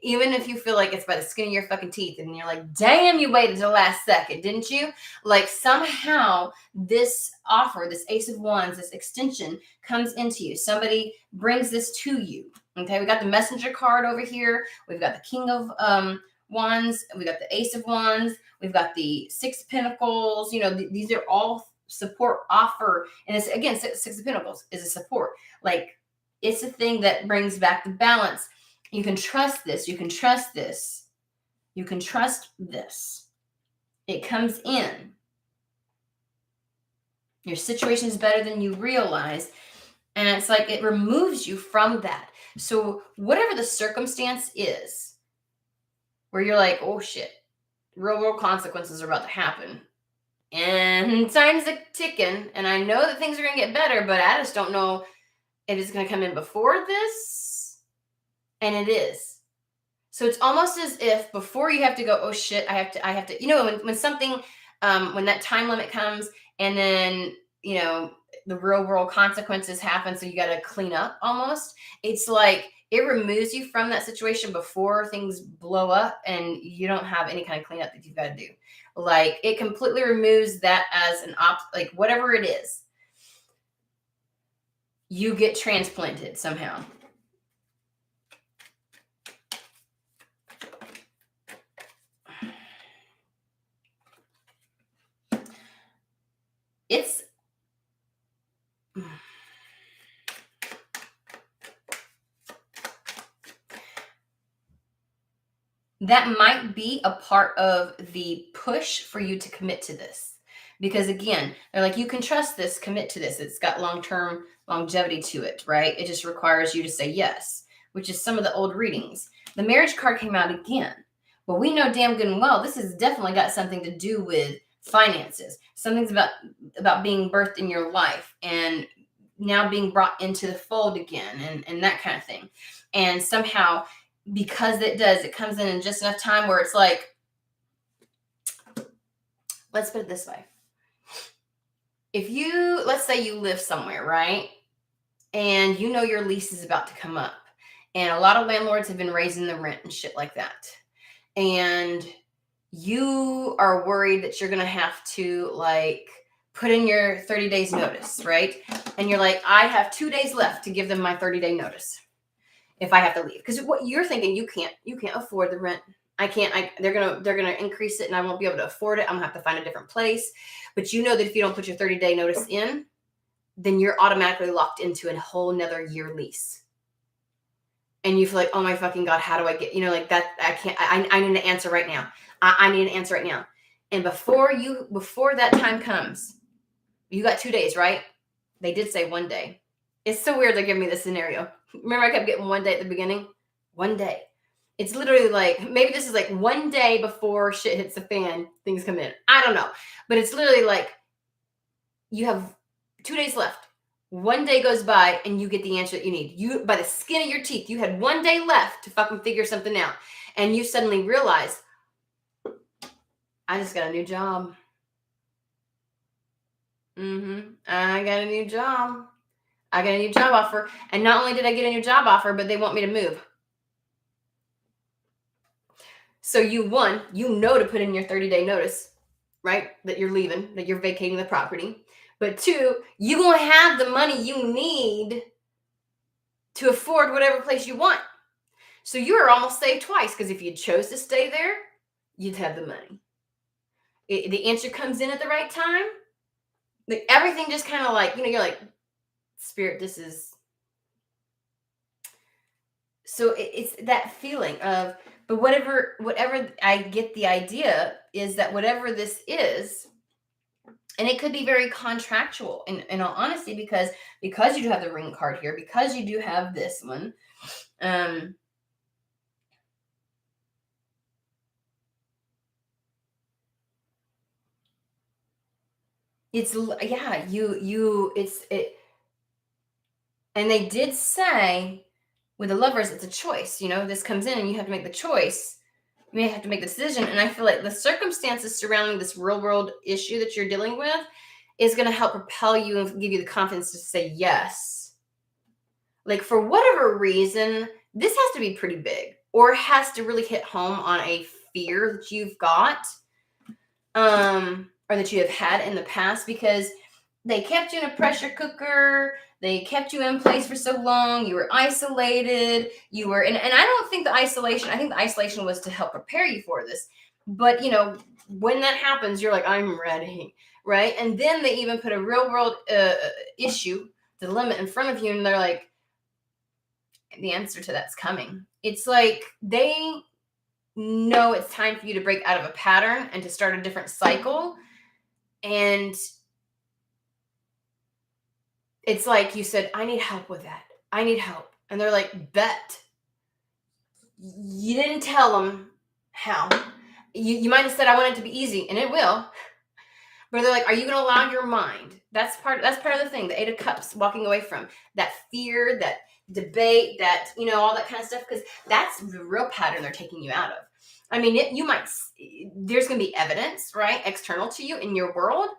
even if you feel like it's by the skin of your fucking teeth and you're like, damn, you waited till the last second, didn't you? Like, somehow this offer, this Ace of Wands, this extension comes into you. Somebody brings this to you. Okay, we got the Messenger card over here. We've got the King of Wands. We got the Ace of Wands. We've got the Six of Pentacles. These are all support offer. And it's, again, Six of Pentacles is a support. Like, it's a thing that brings back the balance. You can trust this. You can trust this. You can trust this. It comes in. Your situation is better than you realize. And it's like it removes you from that. So whatever the circumstance is, where you're like, oh shit, real world consequences are about to happen. And time's a ticking. And I know that things are going to get better, but I just don't know if it's going to come in before this. And it is. So it's almost as if before you have to go, oh shit, I have to, when something, when that time limit comes, and then, the real world consequences happen. So you got to clean up almost. It's like it removes you from that situation before things blow up, and you don't have any kind of cleanup that you've got to do. Like, it completely removes that as an like whatever it is, you get transplanted somehow. It's that might be a part of the push for you to commit to this. Because again, they're like, you can trust this, commit to this. It's got long-term longevity to it, right? It just requires you to say yes, which is some of the old readings. The marriage card came out again. Well, we know damn good and well this has definitely got something to do with finances. Something's about being birthed in your life and now being brought into the fold again, and that kind of thing. And somehow, because it comes in just enough time where it's like, let's put it this way. If let's say you live somewhere, right? And you know your lease is about to come up. And a lot of landlords have been raising the rent and shit like that. And you are worried that you're going to have to like put in your 30 days notice, right? And you're like, I have 2 days left to give them my 30-day notice if I have to leave. Because what you're thinking, you can't afford the rent. They're gonna increase it and I won't be able to afford it. I'm gonna have to find a different place. But you know that if you don't put your 30-day notice in, then you're automatically locked into a whole nother year lease. And you feel like, oh my fucking God, how do I get, like that? I need an answer right now. I need an answer right now. And before that time comes, you got 2 days, right? They did say 1 day. It's so weird they're giving me this scenario. Remember I kept getting 1 day at the beginning? 1 day. It's literally like, maybe this is like 1 day before shit hits the fan, things come in. I don't know. But it's literally like, you have 2 days left. 1 day goes by and you get the answer that you need. You, by the skin of your teeth, you had 1 day left to fucking figure something out. And you suddenly realize, I just got a new job. I got a new job. I got a new job offer. And not only did I get a new job offer, but they want me to move. So you know to put in your 30-day notice, right? That you're leaving, that you're vacating the property. But 2, you gonna have the money you need to afford whatever place you want. So you're almost saved twice, because if you chose to stay there, you'd have the money. The answer comes in at the right time. Like everything just kind of like, you're like, Spirit, this is. So it's that feeling of, but whatever I get the idea is that whatever this is, and it could be very contractual in all honesty, because you do have the ring card here, because you do have this one. It's, yeah, and they did say with the Lovers, it's a choice. This comes in and you have to make the choice. You may have to make the decision. And I feel like the circumstances surrounding this real world issue that you're dealing with is going to help propel you and give you the confidence to say yes. Like, for whatever reason, this has to be pretty big, or has to really hit home on a fear that you've got, or that you have had in the past, because they kept you in a pressure cooker. They kept you in place for so long. You were isolated. And I don't think I think the isolation was to help prepare you for this. But, when that happens, you're like, I'm ready, right? And then they even put a real world issue, dilemma in front of you, and they're like, the answer to that's coming. It's like they know it's time for you to break out of a pattern and to start a different cycle. And it's like you said, I need help with that. I need help. And they're like, bet. You didn't tell them how. You might have said, I want it to be easy, and it will. But they're like, are you going to allow your mind? That's part of the thing, the 8 of Cups, walking away from that fear, that debate, that, all that kind of stuff, because that's the real pattern they're taking you out of. I mean, there's going to be evidence, right, external to you in your world,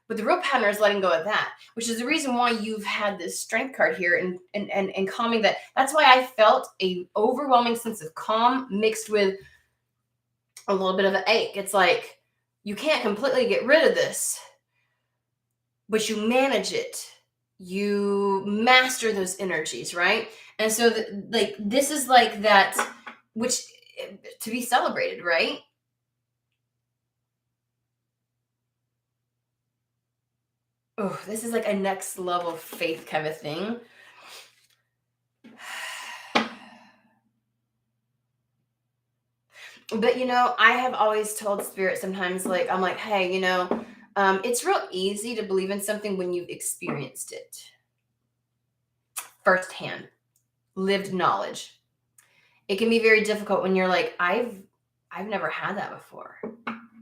but the real pattern is letting go of that, which is the reason why you've had this strength card here and calming that. That's why I felt a overwhelming sense of calm mixed with a little bit of an ache. It's like, you can't completely get rid of this, but you manage it. You master those energies, right? And so this is like that, which to be celebrated, right? Oh, this is like a next level of faith kind of thing. But, I have always told spirit sometimes, like, I'm like, hey, it's real easy to believe in something when you've experienced it firsthand, lived knowledge. It can be very difficult when you're like, I've never had that before.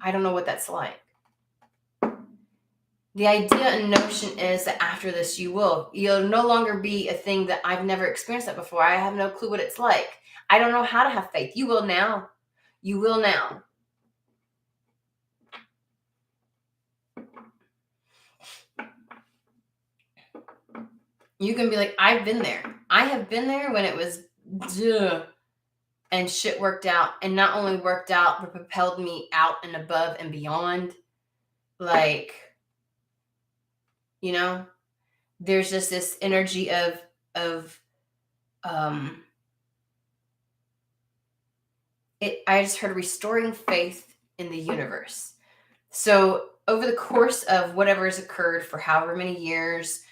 I don't know what that's like. The idea and notion is that after this, you'll no longer be a thing that I've never experienced that before. I have no clue what it's like. I don't know how to have faith. You will now. You will now. You can be like, I've been there. I have been there when it was duh, and shit worked out. And not only worked out, but propelled me out and above and beyond. Like, there's just this energy of I just heard restoring faith in the universe. So over the course of whatever has occurred for however many years,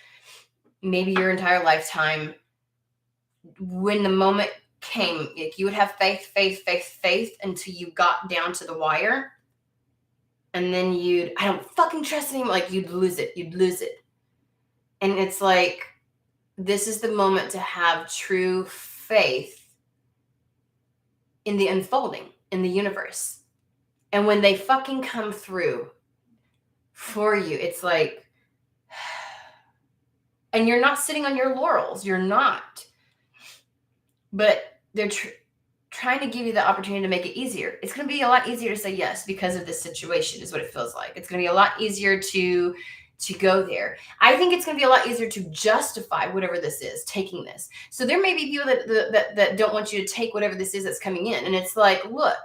maybe your entire lifetime, when the moment came, like, you would have faith until you got down to the wire. And then I don't fucking trust anymore. Like, you'd lose it. And it's like, this is the moment to have true faith in the unfolding, in the universe. And when they fucking come through for you, it's like, and you're not sitting on your laurels. You're not. But they're trying to give you the opportunity to make it easier. It's going to be a lot easier to say yes because of this situation, is what it feels like. It's going to be a lot easier to go there. I think it's going to be a lot easier to justify whatever this is, taking this. So there may be people that don't want you to take whatever this is that's coming in. And it's like, look,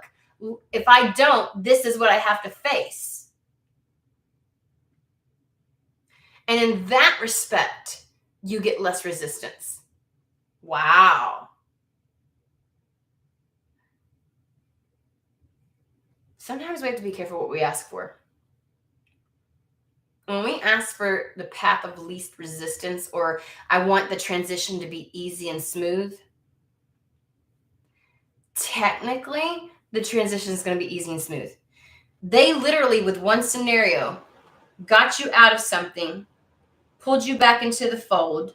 if I don't, this is what I have to face. And in that respect, you get less resistance. Wow. Sometimes we have to be careful what we ask for. When we ask for the path of least resistance, or I want the transition to be easy and smooth, technically, the transition is going to be easy and smooth. They literally, with one scenario, got you out of something, pulled you back into the fold,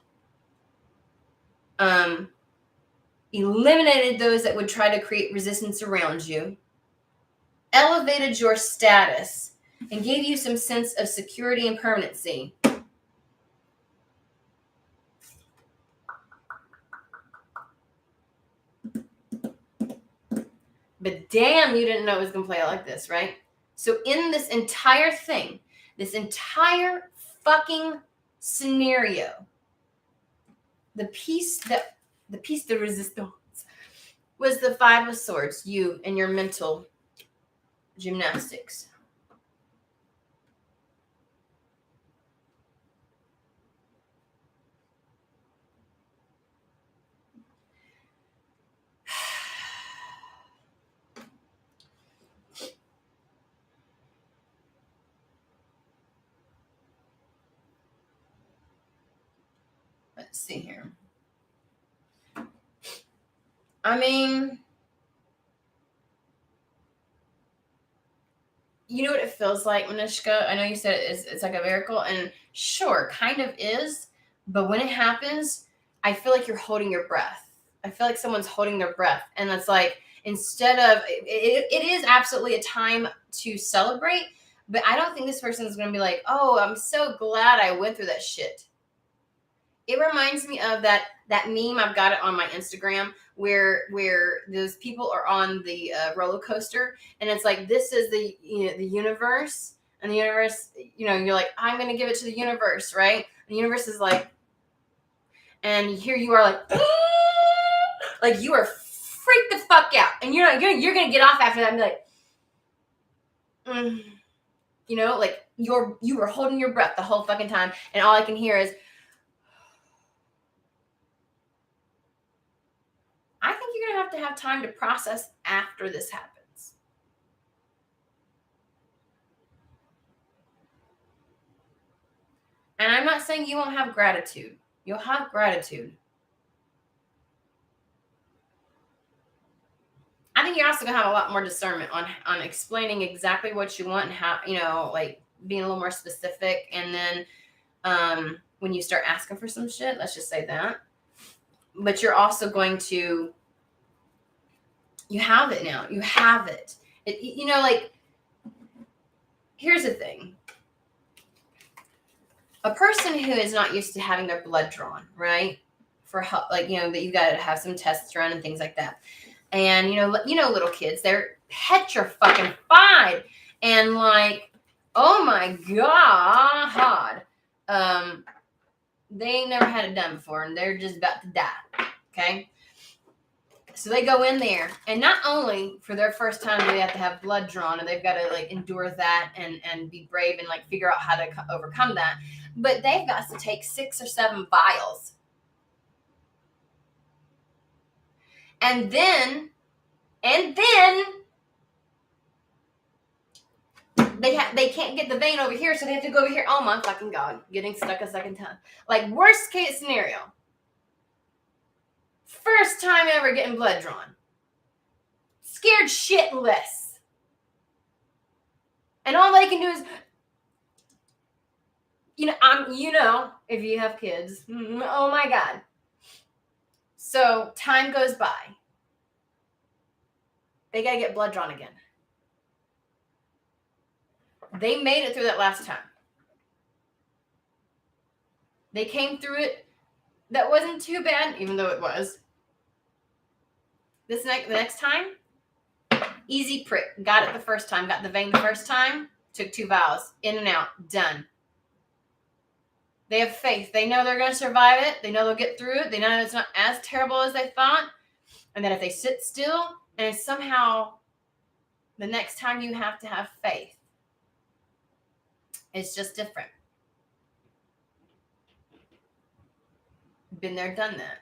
eliminated those that would try to create resistance around you, elevated your status, and gave you some sense of security and permanency. But damn, you didn't know it was going to play out like this, right? So in this entire thing, this entire fucking scenario, the piece de resistance was the Five of Swords, you and your mental gymnastics. Let's see here. I mean, you know what it feels like, Manishka? I know you said it's like a miracle, and sure, kind of is. But when it happens, I feel like you're holding your breath. I feel like someone's holding their breath. And that's like, instead of, it is absolutely a time to celebrate. But I don't think this person is going to be like, oh, I'm so glad I went through that shit. It reminds me of that meme. I've got it on my Instagram where those people are on the roller coaster, and it's like, this is the universe, and the universe, you're like, I'm going to give it to the universe, right? The universe is like, and here you are like, like you are freaked the fuck out, and you're going to get off after that and be like, like you were holding your breath the whole fucking time, and all I can hear is, I think you're going to have time to process after this happens. And I'm not saying you won't have gratitude. You'll have gratitude. I think you're also gonna have a lot more discernment on explaining exactly what you want and how, like being a little more specific. And then when you start asking for some shit, let's just say that. But you're also going to, you have it now. You have it. Like, here's the thing. A person who is not used to having their blood drawn, right? For help, like, that you got to have some tests run and things like that. And, little kids, they're petrified. And like, oh my God. They ain't never had it done before, and they're just about to die. Okay. So they go in there, and not only for their first time do they have to have blood drawn, and they've got to like endure that and be brave and like figure out how to overcome that, but they've got to take 6 or 7 vials. And then they can't get the vein over here, so they have to go over here. Oh my fucking God, getting stuck a second time. Like, worst case scenario, first time ever getting blood drawn, scared shitless, and all they can do is, if you have kids, oh my God. So time goes by, they gotta get blood drawn again. They made it through that last time. They came through it. That wasn't too bad, even though it was. The next time, easy prick. Got it the first time. Got the vein the first time. Took 2 vials. In and out. Done. They have faith. They know they're going to survive it. They know they'll get through it. They know it's not as terrible as they thought. And that if they sit still, and somehow the next time you have to have faith, it's just different. Been there, done that.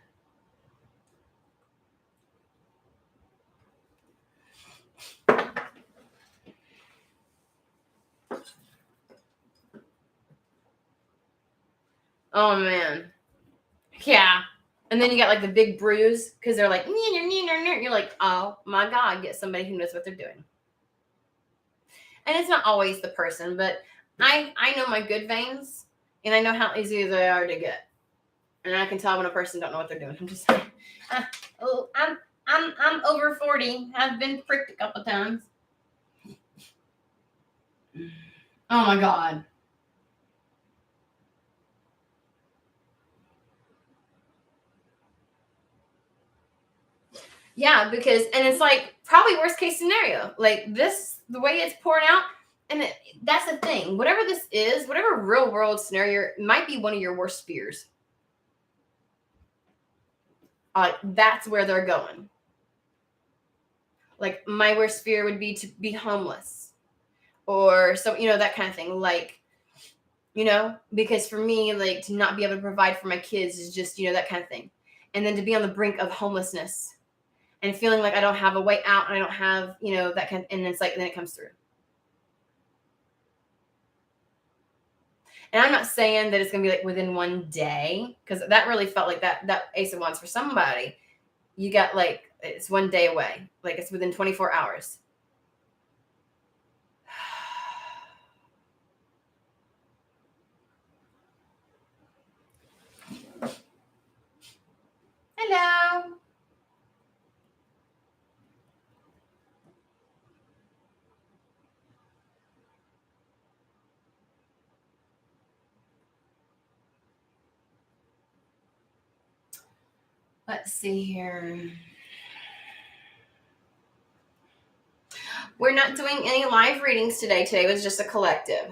Oh man. Yeah. And then you got like the big bruise because they're like, you're like, oh my God, get somebody who knows what they're doing. And it's not always the person, but I know my good veins, and I know how easy they are to get. And I can tell when a person don't know what they're doing. I'm just like, I'm over 40. I've been pricked a couple times. Oh my God. Yeah, because, and it's like probably worst case scenario, like this, the way it's pouring out. And that's the thing. Whatever this is, whatever real world scenario, might be one of your worst fears. That's where they're going. Like, my worst fear would be to be homeless, or so, that kind of thing. Like, because for me, like, to not be able to provide for my kids is just, that kind of thing. And then to be on the brink of homelessness and feeling like I don't have a way out, and I don't have, that kind of, and it's like, and then it comes through. And I'm not saying that it's going to be like within one day, because that really felt like that Ace of Wands for somebody. You got like, it's one day away. Like, it's within 24 hours. Hello. Let's see here. We're not doing any live readings today. Today was just a collective.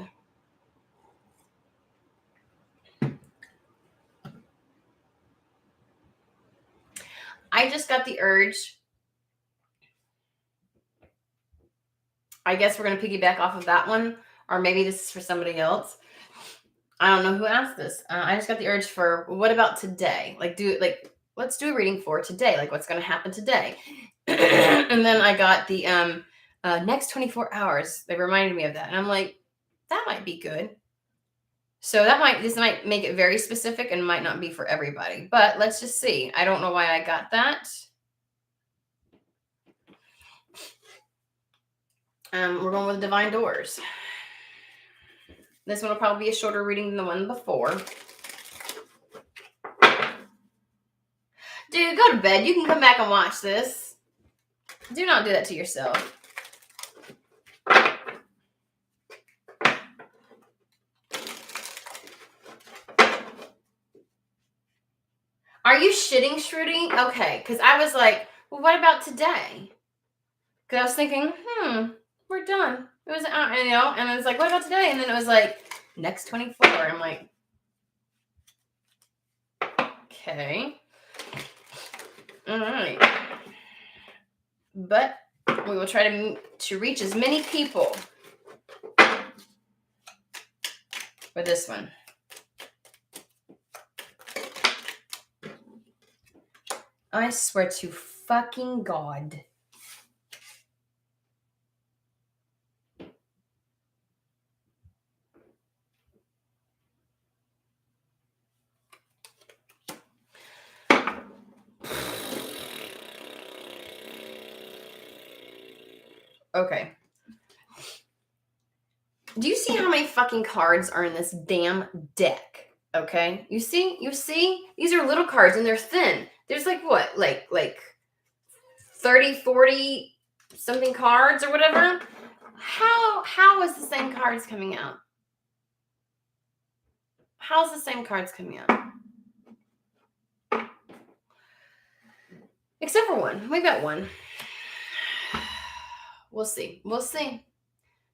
I just got the urge. I guess we're going to piggyback off of that one, or maybe this is for somebody else. I don't know who asked this. I just got the urge for, what about today? Let's do a reading for today. Like, what's going to happen today? And then I got the next 24 hours. They reminded me of that. And I'm like, that might be good. So this might make it very specific and might not be for everybody. But let's just see. I don't know why I got that. We're going with Divine Doors. This one will probably be a shorter reading than the one before. Dude, go to bed. You can come back and watch this. Do not do that to yourself. Are you shitting, Shruti? Okay, because I was like, well, what about today? Because I was thinking, we're done. It was, and I was like, what about today? And then it was like, next 24. I'm like, okay. All right. But we will try to reach as many people for this one. I swear to fucking God. Okay. Do you see how many fucking cards are in this damn deck? Okay. You see? These are little cards and they're thin. There's like what? Like 30, 40 something cards or whatever. How is the same cards coming out? How's the same cards coming out? Except for one. We got one. We'll see.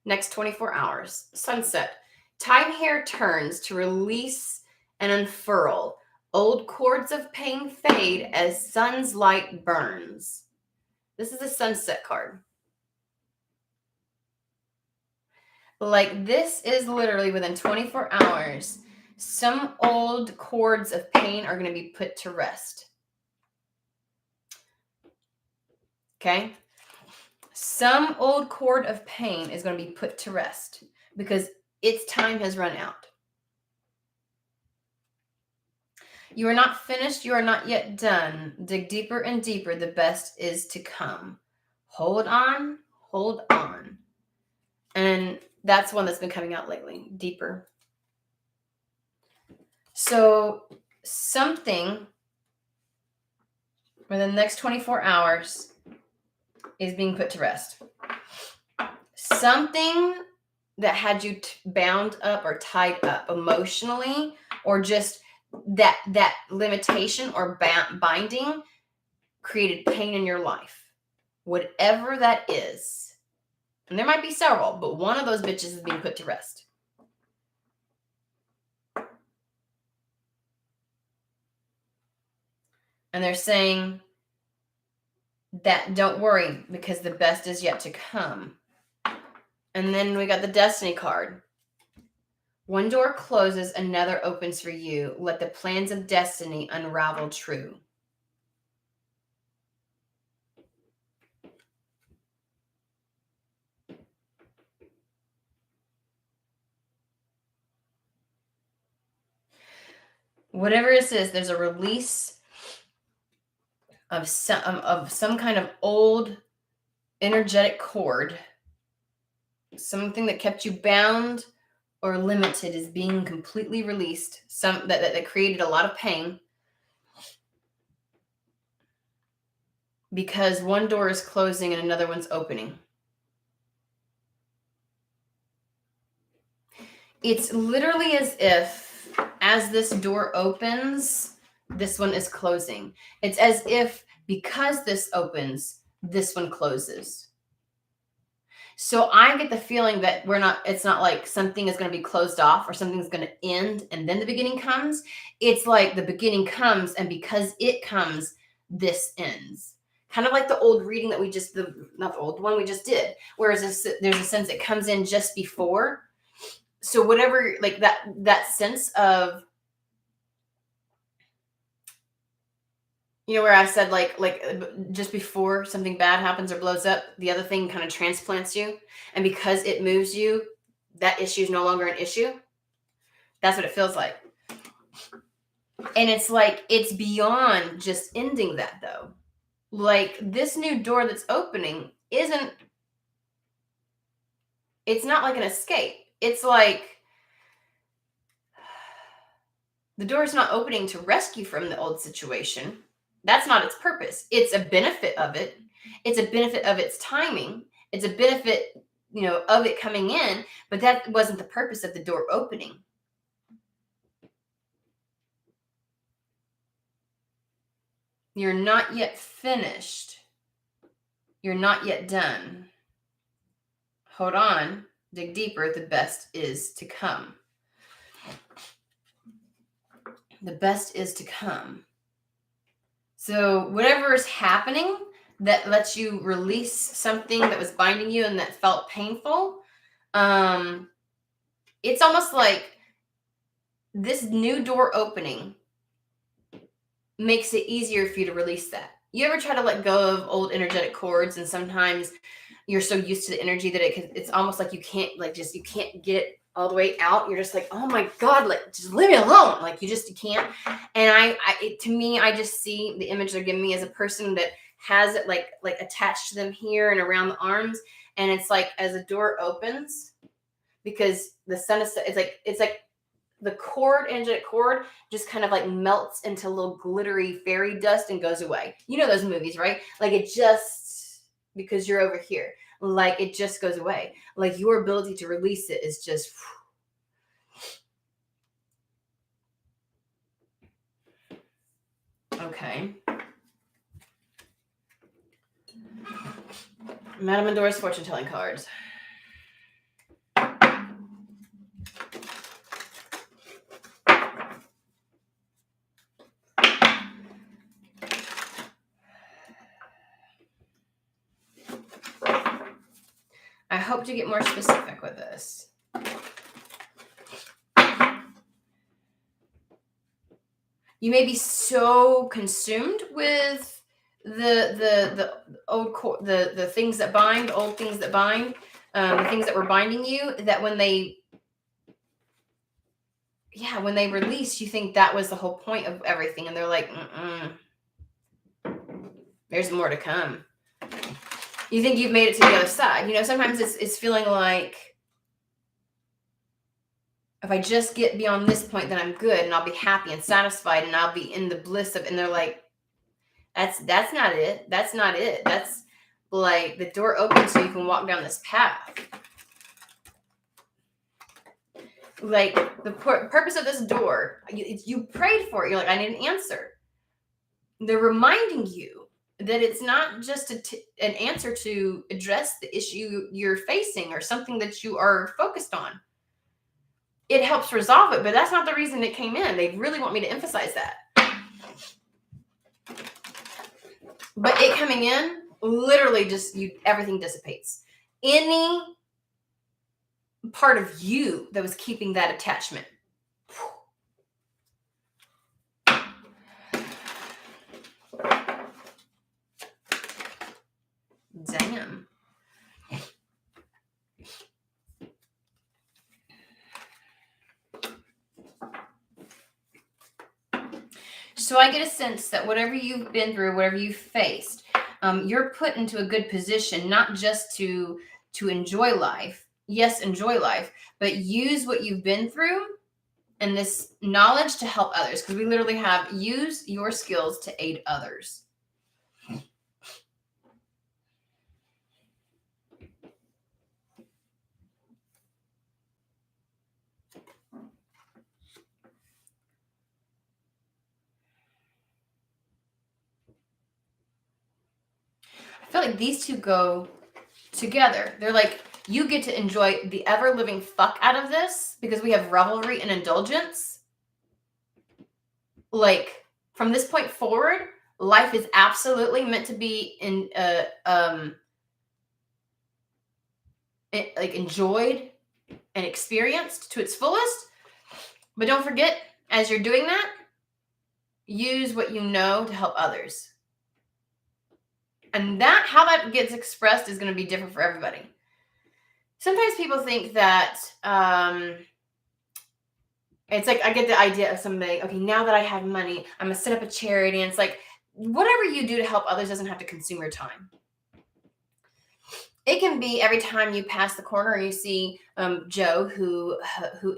Next 24 hours. Sunset. Time here turns to release and unfurl. Old cords of pain fade as sun's light burns. This is a sunset card. Like, this is literally within 24 hours. Some old cords of pain are going to be put to rest. Okay? Some old cord of pain is going to be put to rest because its time has run out. You are not finished. You are not yet done. Dig deeper and deeper. The best is to come. Hold on. Hold on. And that's one that's been coming out lately. Deeper. So something within the next 24 hours is being put to rest. Something that had you bound up or tied up emotionally, or just that limitation or binding created pain in your life. Whatever that is. And there might be several, but one of those bitches is being put to rest. And they're saying that don't worry because the best is yet to come. And then we got the Destiny card. One door closes, another opens for you. Let the plans of destiny unravel true. Whatever it is, there's a release of some kind of old energetic cord. Something that kept you bound or limited is being completely released. Some that created a lot of pain. Because one door is closing and another one's opening. It's literally as if as this door opens, this one is closing. It's as if because this opens, this one closes. So I get the feeling that it's not like something is going to be closed off or something's going to end and then the beginning comes. It's like the beginning comes, and because it comes, this ends. Kind of like the old reading that not the old one we just did, whereas there's a sense it comes in just before. So whatever, like that sense of, where I said like just before something bad happens or blows up, the other thing kind of transplants you. And because it moves you, that issue is no longer an issue. That's what it feels like. And it's like, it's beyond just ending that though. Like this new door that's opening isn't It's not like an escape. It's like the door's not opening to rescue from the old situation. That's not its purpose. It's a benefit of it. It's a benefit of its timing. It's a benefit, of it coming in, but that wasn't the purpose of the door opening. You're not yet finished. You're not yet done. Hold on. Dig deeper. The best is to come. The best is to come. So whatever is happening that lets you release something that was binding you and that felt painful, it's almost like this new door opening makes it easier for you to release that. You ever try to let go of old energetic cords, and sometimes you're so used to the energy that it's almost like you can't get it all the way out. You're just like, oh my God, like just leave me alone. Like you can't. And to me, I just see the image they're giving me as a person that has it like attached to them here and around the arms. And it's like, as the door opens, because the sun is, it's like the energetic cord just kind of like melts into little glittery fairy dust and goes away. You know those movies, right? Like it just, because you're over here, like it just goes away. Like your ability to release it is just, okay. Madame Adore's fortune telling cards. I hope to get more specific with this. You may be so consumed with the old the things that bind, the old things that bind, the things that were binding you, that when they release, you think that was the whole point of everything, and they're like, there's more to come. You think you've made it to the other side. Sometimes it's feeling like, if I just get beyond this point, then I'm good and I'll be happy and satisfied and I'll be in the bliss of, and they're like, that's not it. That's not it. That's like the door opens so you can walk down this path. Like the purpose of this door, you prayed for it. You're like, I need an answer. They're reminding you that it's not just an answer to address the issue you're facing or something that you are focused on. It helps resolve it, but that's not the reason it came in. They really want me to emphasize that. But it coming in, literally just everything dissipates. Any part of you that was keeping that attachment. Damn. So I get a sense that whatever you've been through, whatever you've faced, you're put into a good position, not just to enjoy life. Yes, enjoy life, but use what you've been through and this knowledge to help others. Because we literally have, use your skills to aid others. I feel like these two go together. They're like, you get to enjoy the ever living fuck out of this because we have revelry and indulgence. Like from this point forward, life is absolutely meant to be enjoyed and experienced to its fullest. But don't forget, as you're doing that, use what you know to help others. And how that gets expressed is going to be different for everybody. Sometimes people think that it's like, I get the idea of somebody, okay, now that I have money, I'm going to set up a charity. And it's like, whatever you do to help others doesn't have to consume your time. It can be every time you pass the corner and you see Joe, who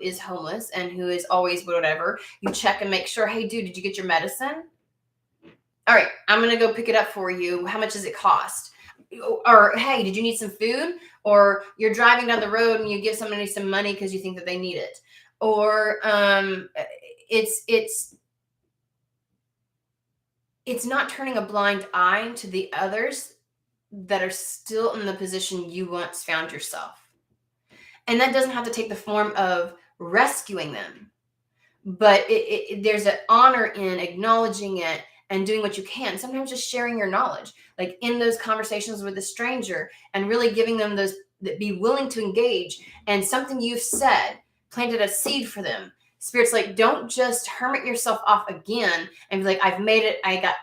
is homeless and who is always whatever. You check and make sure, hey, dude, did you get your medicine? All right, I'm gonna go pick it up for you. How much does it cost? Or hey, did you need some food? Or you're driving down the road and you give somebody some money because you think that they need it. Or it's not turning a blind eye to the others that are still in the position you once found yourself. And that doesn't have to take the form of rescuing them, but there's an honor in acknowledging it and doing what you can. Sometimes just sharing your knowledge, like in those conversations with a stranger, and really giving them those that be willing to engage. And something you've said planted a seed for them. Spirit's like, don't just hermit yourself off again and be like, I've made it, I got,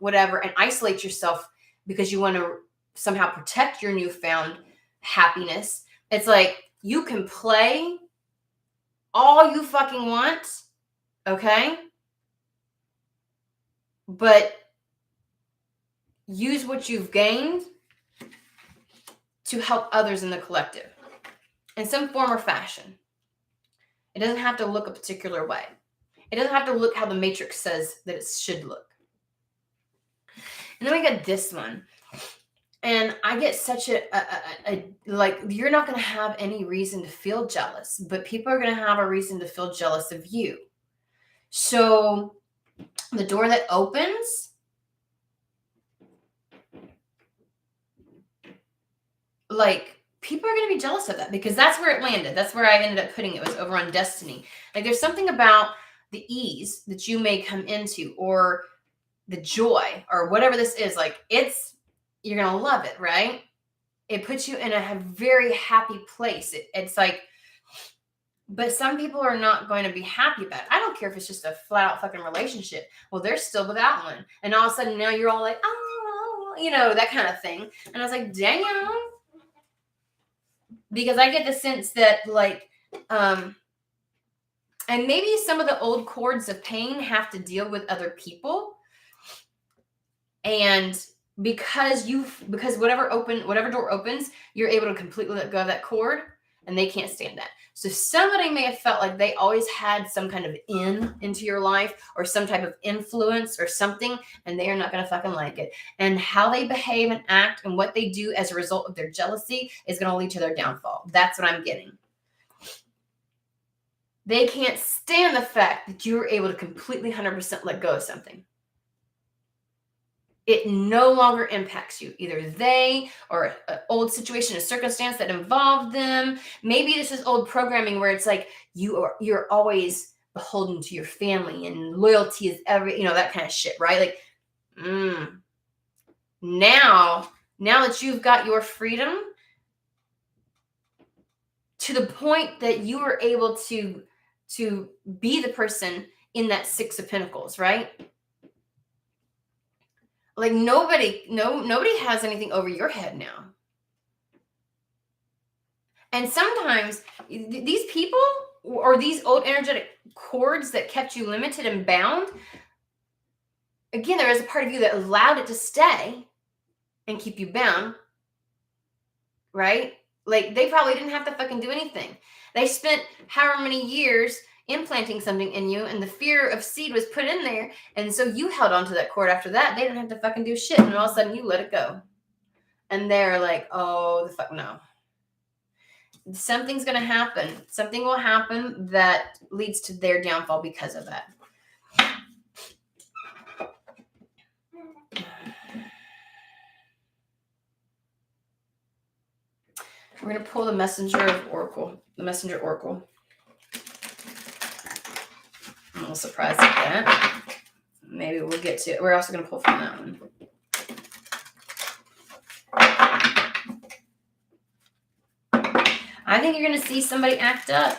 whatever, and isolate yourself because you want to somehow protect your newfound happiness. It's like, you can play all you fucking want, okay? But use what you've gained to help others in the collective in some form or fashion. It doesn't have to look a particular way. It doesn't have to look how the Matrix says that it should look. And then we got this one. And I get such a like, you're not going to have any reason to feel jealous, but people are going to have a reason to feel jealous of you. So the door that opens, like, people are going to be jealous of that because that's where it landed. That's where I ended up putting it, was over on Destiny. Like, there's something about the ease that you may come into, or the joy, or whatever this is. Like, you're going to love it, right? It puts you in a very happy place. It's like, but some people are not going to be happy about it. I don't care if it's just a flat out fucking relationship. Well, they're still without one. And all of a sudden now you're all like, oh, that kind of thing. And I was like, damn. Because I get the sense that, like, and maybe some of the old cords of pain have to deal with other people. And because whatever door opens, you're able to completely let go of that cord, and they can't stand that. So somebody may have felt like they always had some kind of into your life, or some type of influence or something, and they are not going to fucking like it. And how they behave and act and what they do as a result of their jealousy is going to lead to their downfall. That's what I'm getting. They can't stand the fact that you were able to completely 100% let go of something. It no longer impacts you. Either they, or an old situation, a circumstance that involved them. Maybe this is old programming where it's like you're always beholden to your family, and loyalty is that kind of shit, right? Like, now that you've got your freedom to the point that you are able to be the person in that Six of Pentacles, right? Like, nobody has anything over your head now. And sometimes these people, or these old energetic cords that kept you limited and bound, again, there is a part of you that allowed it to stay and keep you bound, right? Like, they probably didn't have to fucking do anything. They spent however many years implanting something in you, and the fear of seed was put in there, and so you held on to that cord. After that, they didn't have to fucking do shit, and all of a sudden you let it go, and they're like, oh, the fuck no. Something's gonna happen. Something will happen that leads to their downfall because of that. We're gonna pull the Messenger Oracle. I'm a little surprised at that. Maybe we'll get to it. We're also going to pull from that one. I think you're going to see somebody act up.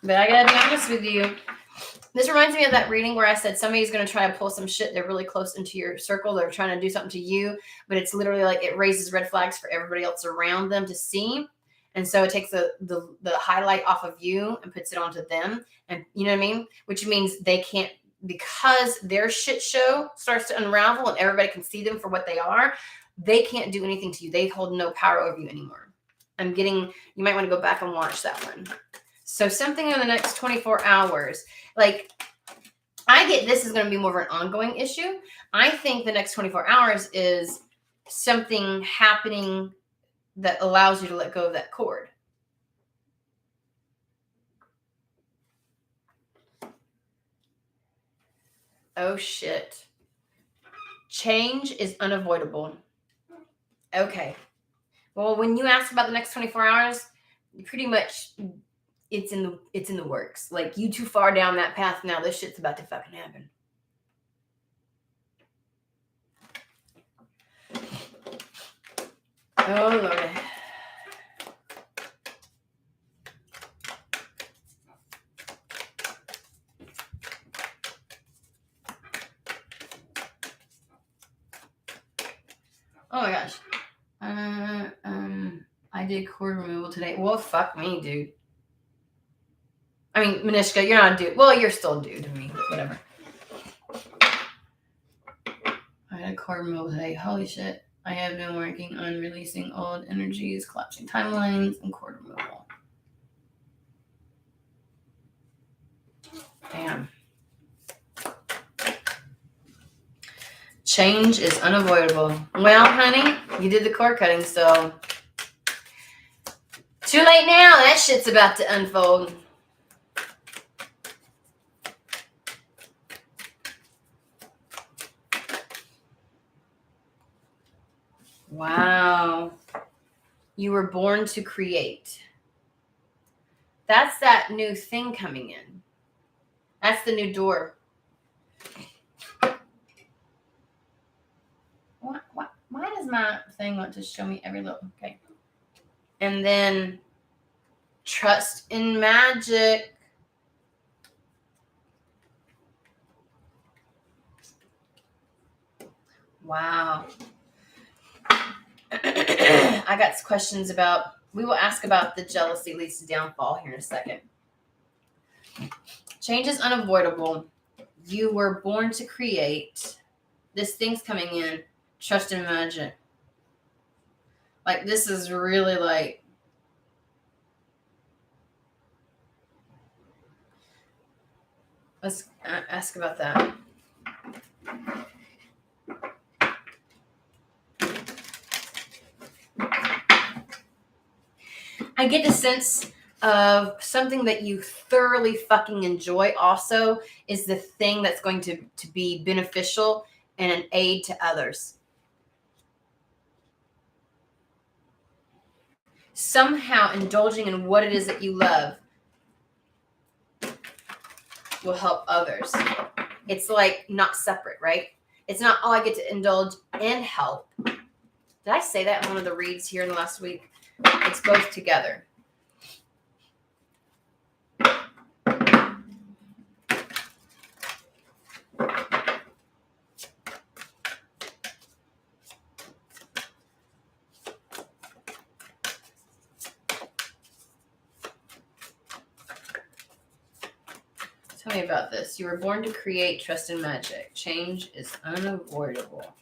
But I got to be honest with you. This reminds me of that reading where I said somebody's going to try to pull some shit. They're really close into your circle. They're trying to do something to you. But it's literally like it raises red flags for everybody else around them to see. And so it takes the highlight off of you and puts it onto them. And you know what I mean? Which means they can't, because their shit show starts to unravel and everybody can see them for what they are. They can't do anything to you. They hold no power over you anymore. You might want to go back and watch that one. So something in the next 24 hours, like I get this is going to be more of an ongoing issue. I think the next 24 hours is something happening that allows you to let go of that cord. Oh, shit. Change is unavoidable. Okay. Well, when you ask about the next 24 hours, pretty much it's in the works. Like, you too far down that path now. This shit's about to fucking happen. Oh, Lord. Oh my gosh. I did cord removal today. Well, fuck me, dude. I mean, Manishka, you're not a dude. Well, you're still a dude to me. Whatever. I had a cord removal today. Holy shit. I have been working on releasing old energies, collapsing timelines, and cord removal. Damn. Change is unavoidable. Well, honey, you did the cord cutting, so too late now. That shit's about to unfold. Wow. You were born to create. That's that new thing coming in. That's the new door. Why does my thing want to show me every little... Okay. And then trust in magic. Wow. I got questions about... We will ask about the jealousy leads to downfall here in a second. Change is unavoidable. You were born to create. This thing's coming in. Trust in magic. Like, this is really like... Let's ask about that. I get the sense of something that you thoroughly fucking enjoy also is the thing that's going to be beneficial and an aid to others. Somehow indulging in what it is that you love will help others. It's like not separate, right? It's not, oh, I get to indulge and help. Did I say that in one of the reads here in the last week? It's both together. Tell me about this. You were born to create, trust in magic. Change is unavoidable.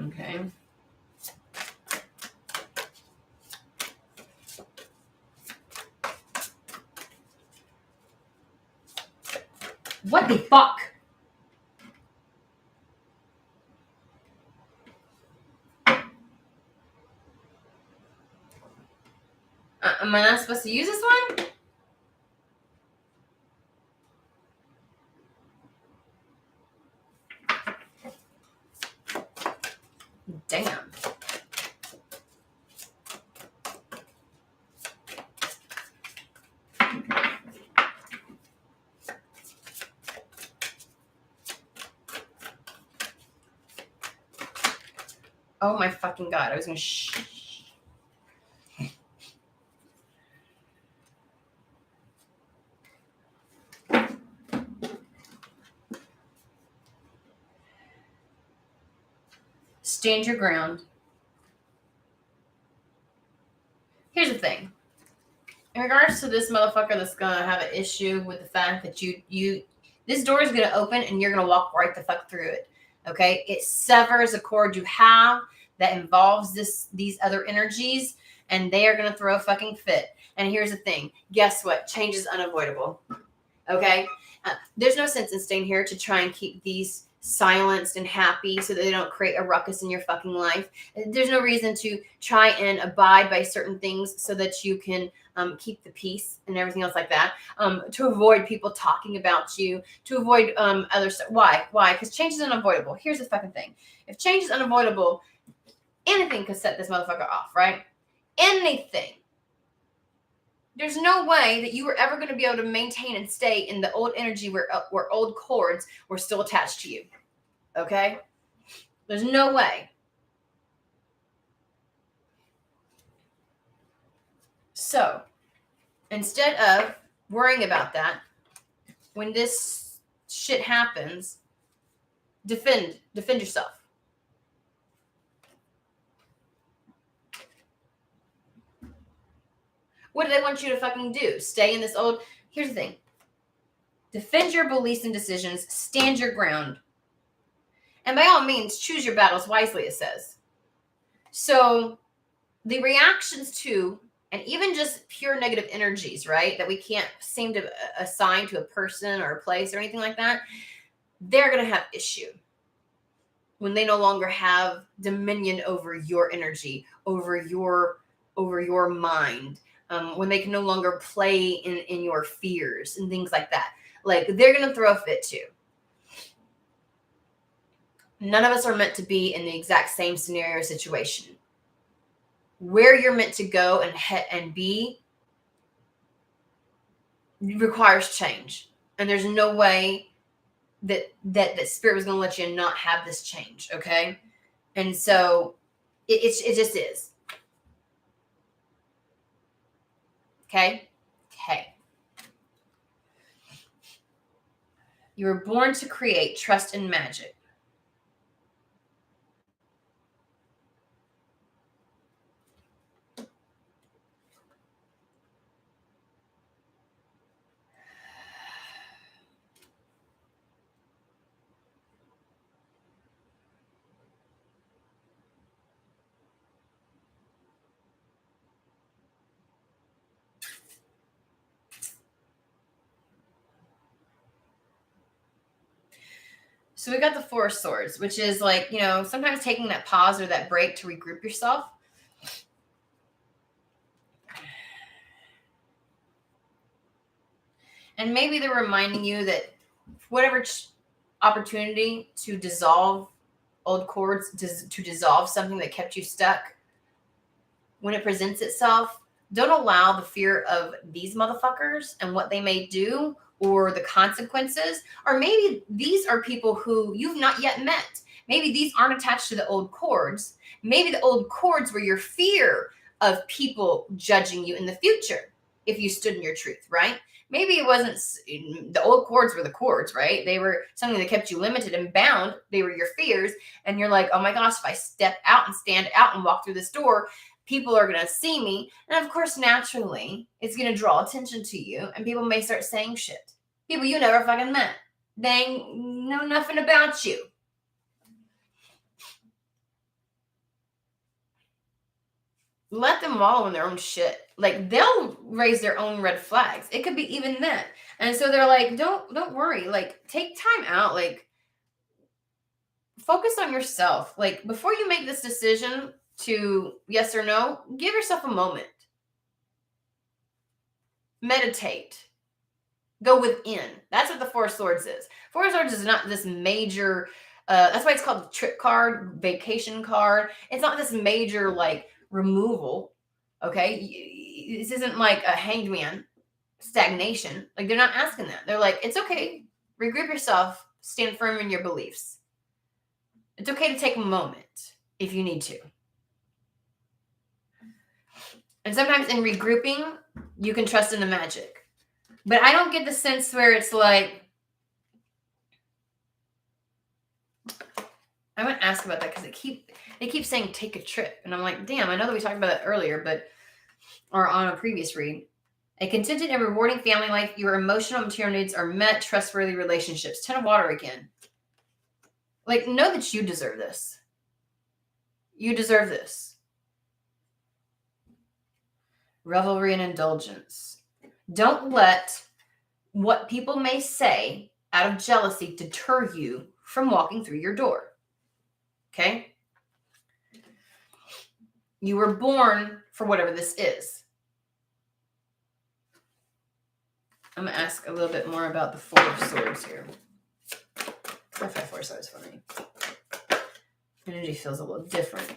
Okay. What the fuck? Am I not supposed to use this one? Damn. Oh my fucking God. I was going to stand your ground. Here's the thing. in regards to this motherfucker that's gonna have an issue with the fact that this door is gonna open and you're gonna walk right the fuck through it. Okay, it severs a cord you have that involves these other energies, and they are gonna throw a fucking fit. And here's the thing: guess what? Change is unavoidable. Okay, there's no sense in staying here to try and keep these silenced and happy so that they don't create a ruckus in your fucking life. There's no reason to try and abide by certain things so that you can keep the peace and everything else like that, to avoid people talking about you, to avoid other stuff. Why? Because change is unavoidable. Here's the fucking thing: if change is unavoidable, anything could set this motherfucker off, right? Anything. There's no way that you were ever going to be able to maintain and stay in the old energy where old cords were still attached to you. Okay? There's no way. So, instead of worrying about that, when this shit happens, defend yourself. What do they want you to fucking do? Stay in this old... Here's the thing. Defend your beliefs and decisions. Stand your ground. And by all means, choose your battles wisely, it says. So, the reactions to, and even just pure negative energies, right, that we can't seem to assign to a person or a place or anything like that, they're going to have issue when they no longer have dominion over your energy, over your mind. When they can no longer play in your fears and things like that. Like, they're going to throw a fit too. None of us are meant to be in the exact same scenario or situation. Where you're meant to go and be requires change. And there's no way that Spirit was going to let you not have this change, okay? And so it just is. Okay? You were born to create, trust in magic. So we got the Four of Swords, which is like, sometimes taking that pause or that break to regroup yourself. And maybe they're reminding you that whatever opportunity to dissolve old cords, to dissolve something that kept you stuck, when it presents itself, don't allow the fear of these motherfuckers and what they may do or the consequences, or maybe these are people who you've not yet met. Maybe these aren't attached to the old cords. Maybe the old cords were your fear of people judging you in the future if you stood in your truth, right? Maybe it wasn't, the old cords were the cords, right? They were something that kept you limited and bound. They were your fears. And you're like, oh my gosh, if I step out and stand out and walk through this door, people are going to see me. And of course, naturally, it's going to draw attention to you. And people may start saying shit. People you never fucking met. They know nothing about you. Let them wallow in their own shit. Like, they'll raise their own red flags. It could be even that. And so they're like, don't worry. Like, take time out. Like, focus on yourself. Like, before you make this decision to yes or no, give yourself a moment. Meditate. Go within. That's what the Four of Swords is. Four of Swords is not this major, that's why it's called the trip card, vacation card. It's not this major, like, removal. Okay? This isn't like a hanged man, stagnation. Like, they're not asking that. They're like, it's okay. Regroup yourself. Stand firm in your beliefs. It's okay to take a moment if you need to. And sometimes in regrouping, you can trust in the magic. But I don't get the sense where it's like, I want to ask about that because they keep saying take a trip. And I'm like, damn, I know that we talked about that earlier, or on a previous read. A contented and rewarding family life, your emotional and material needs are met, trustworthy relationships. 10 of water again. Like, know that you deserve this. You deserve this. Revelry and indulgence. Don't let what people may say out of jealousy deter you from walking through your door. Okay? You were born for whatever this is. I'm going to ask a little bit more about the Four of Swords here. Clarify Four of Swords for me. Energy feels a little different.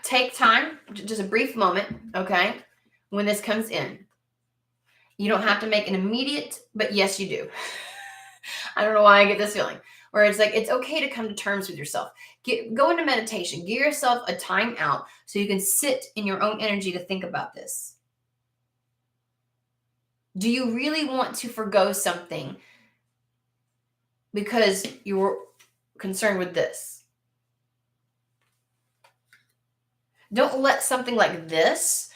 Take time, just a brief moment, okay, when this comes in. You don't have to make an immediate, but yes, you do. I don't know why I get this feeling, where it's like, it's okay to come to terms with yourself. Go into meditation. Give yourself a time out so you can sit in your own energy to think about this. Do you really want to forgo something because you're concerned with this? Don't let something like this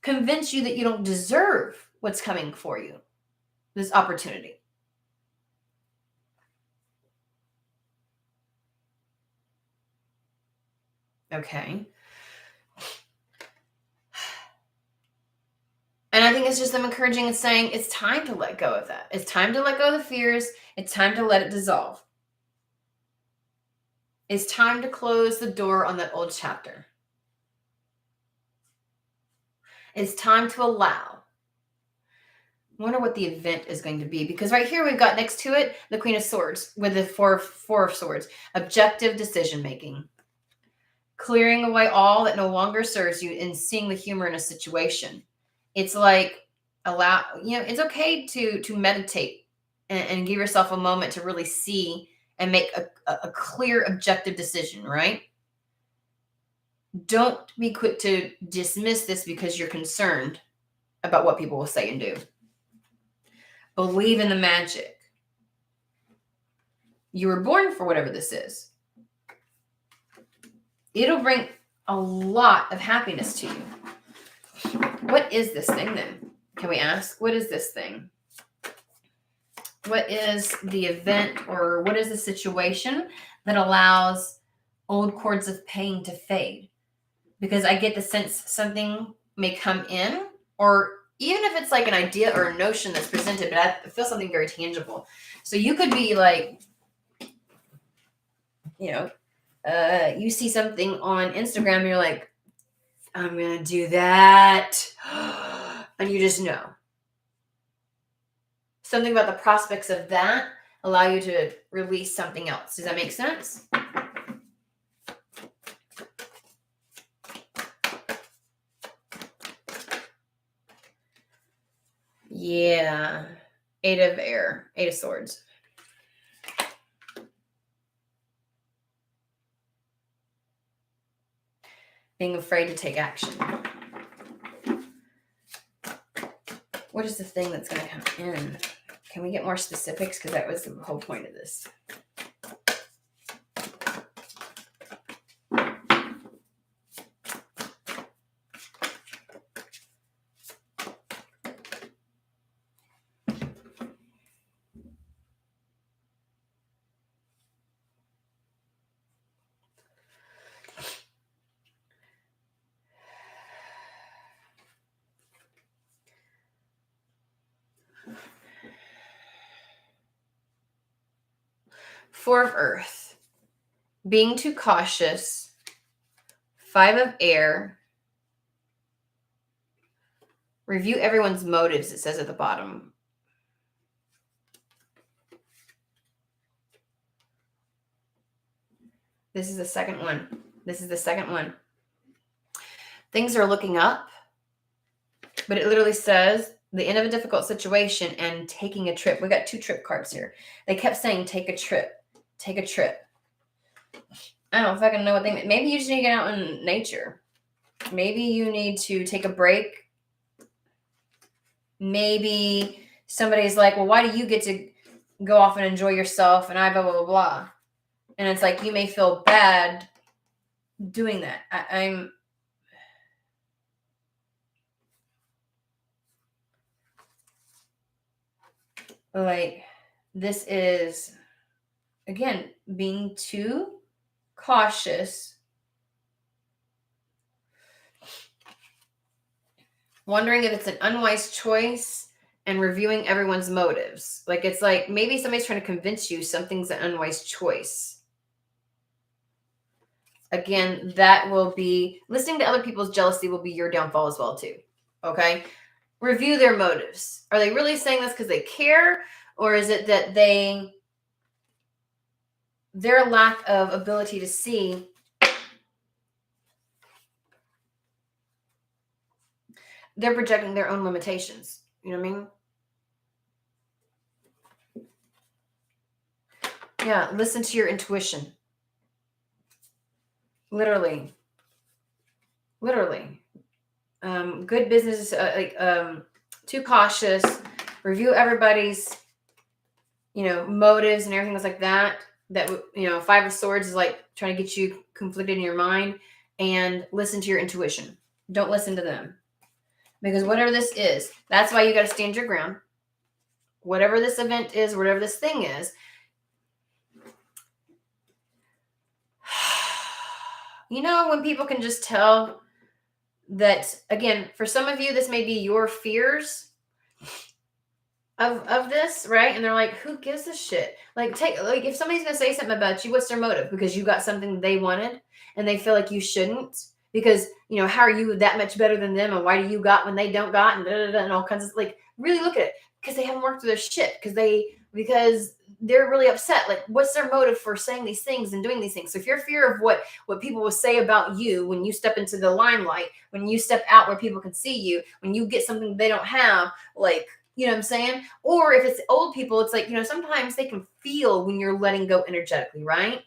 convince you that you don't deserve what's coming for you, this opportunity. Okay. And I think it's just them encouraging and saying it's time to let go of that. It's time to let go of the fears. It's time to let it dissolve. It's time to close the door on that old chapter. It's time to allow. I wonder what the event is going to be, because right here we've got next to it the Queen of Swords with the Four of Swords. Objective decision making. Clearing away all that no longer serves you and seeing the humor in a situation. It's like it's okay to meditate and give yourself a moment to really see and make a clear objective decision, right? Don't be quick to dismiss this because you're concerned about what people will say and do. Believe in the magic. You were born for whatever this is. It'll bring a lot of happiness to you. What is this thing then? Can we ask? What is this thing? What is the event, or what is the situation that allows old cords of pain to fade? Because I get the sense something may come in, or even if it's like an idea or a notion that's presented, but I feel something very tangible. So you could be like, you see something on Instagram, and you're like, I'm going to do that. And you just know. Something about the prospects of that allow you to release something else. Does that make sense? Yeah. Eight of Swords. Being afraid to take action. What is the thing that's going to come in? Can we get more specifics? Because that was the whole point of this. Four of Earth. Being too cautious. Five of Air. Review everyone's motives, it says at the bottom. This is the second one. Things are looking up, but it literally says the end of a difficult situation and taking a trip. We got 2 trip cards here. They kept saying, take a trip. Take a trip. I don't fucking know what they mean. Maybe you just need to get out in nature. Maybe you need to take a break. Maybe somebody's like, well, why do you get to go off and enjoy yourself and I blah, blah, blah, blah. And it's like, you may feel bad doing that. I'm like, this is, again, being too cautious, wondering if it's an unwise choice, and reviewing everyone's motives. Like, it's like maybe somebody's trying to convince you something's an unwise choice. Again, that will be, listening to other people's jealousy will be your downfall as well too. Okay? Review their motives. Are they really saying this because they care? Or is it that their lack of ability to see they're projecting their own limitations? You know what I mean? Yeah, listen to your intuition. Literally. Good business, too cautious. Review everybody's, motives and everything like that. That, Five of Swords is like trying to get you conflicted in your mind, and listen to your intuition. Don't listen to them. Because whatever this is, that's why you got to stand your ground. Whatever this event is, whatever this thing is, when people can just tell that, again, for some of you, this may be your fears of this, right? And they're like, who gives a shit? Like, if somebody's gonna say something about you, what's their motive? Because you got something they wanted and they feel like you shouldn't, because how are you that much better than them, and why do you got when they don't got, and and all kinds of, like, really look at it, because they haven't worked through their shit, because they're really upset. Like, what's their motive for saying these things and doing these things? So if you're fear of what people will say about you when you step into the limelight, when you step out where people can see you, when you get something they don't have, like, you know what I'm saying? Or if it's old people, it's like, sometimes they can feel when you're letting go energetically, right?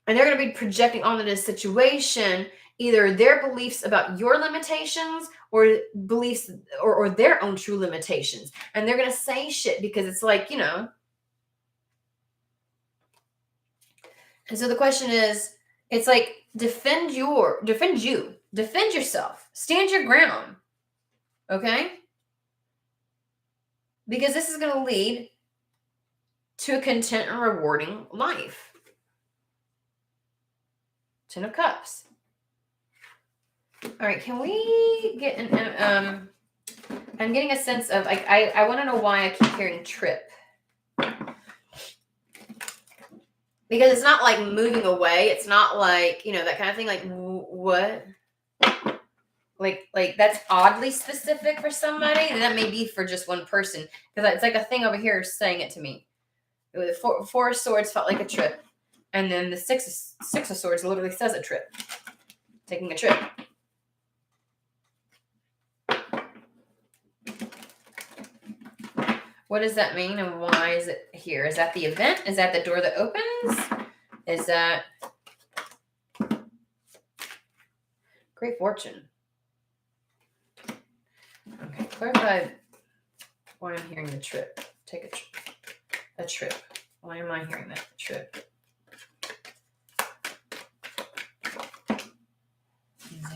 And they're going to be projecting onto this situation either their beliefs about your limitations, or beliefs, or their own true limitations. And they're going to say shit because it's like, And so the question is, it's like, defend you, defend yourself, stand your ground. Okay? Because this is going to lead to a content and rewarding life. 10 of Cups. All right, can we get an I'm getting a sense of, I want to know why I keep hearing trip. Because it's not like moving away. It's not like, that kind of thing. Like, what? Like that's oddly specific for somebody, and that may be for just one person. Because it's like a thing over here saying it to me. The four of Swords felt like a trip. And then the six of Swords literally says a trip. Taking a trip. What does that mean, and why is it here? Is that the event? Is that the door that opens? Is that Great Fortune? Okay, clarify why I'm hearing the trip. Take a trip. Why am I hearing that trip?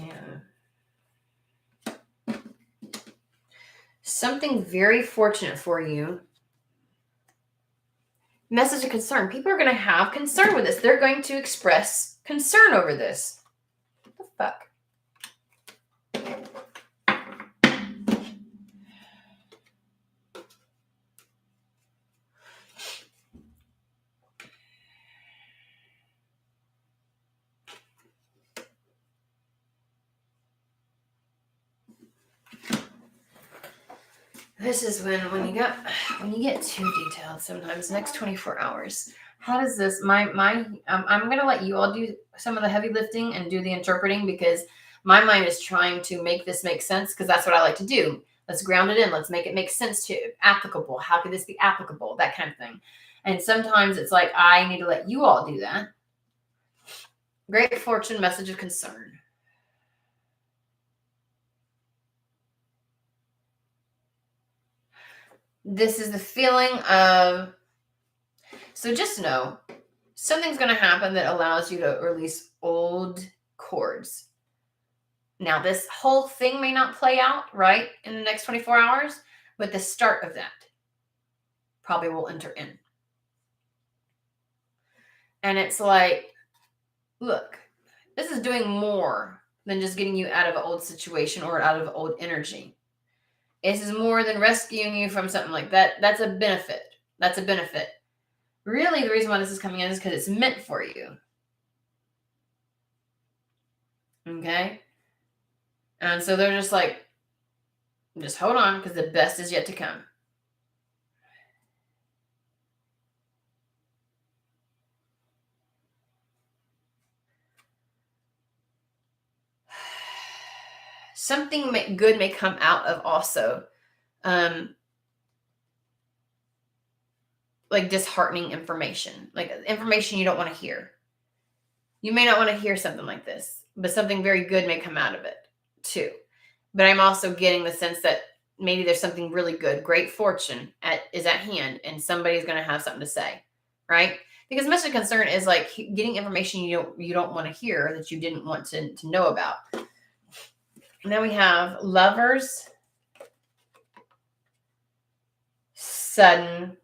Yeah. Something very fortunate for you. Message of concern. People are going to have concern with this. They're going to express concern over this. What the fuck? This is when you get too detailed sometimes. Next 24 hours. How does this, I'm going to let you all do some of the heavy lifting and do the interpreting, because my mind is trying to make this make sense, because that's what I like to do. Let's ground it in. Let's make it make sense to applicable. How could this be applicable? That kind of thing. And sometimes it's like, I need to let you all do that. Great Fortune, message of concern. This is the feeling of, so just know, something's going to happen that allows you to release old cords. Now, this whole thing may not play out right in the next 24 hours, but the start of that probably will enter in. And it's like, look, this is doing more than just getting you out of an old situation or out of old energy. This is more than rescuing you from something like that. That's a benefit. That's a benefit. Really, the reason why this is coming in is because it's meant for you. Okay? And so they're just like, just hold on, because the best is yet to come. Something good may come out of also like disheartening information, like information you don't want to hear. You may not want to hear something like this, but something very good may come out of it too. But I'm also getting the sense that maybe there's something really good, great fortune is at hand, and somebody's going to have something to say, right? Because much of the concern is like getting information you don't want to hear, that you didn't want to know about. And then we have Lovers, Sudden,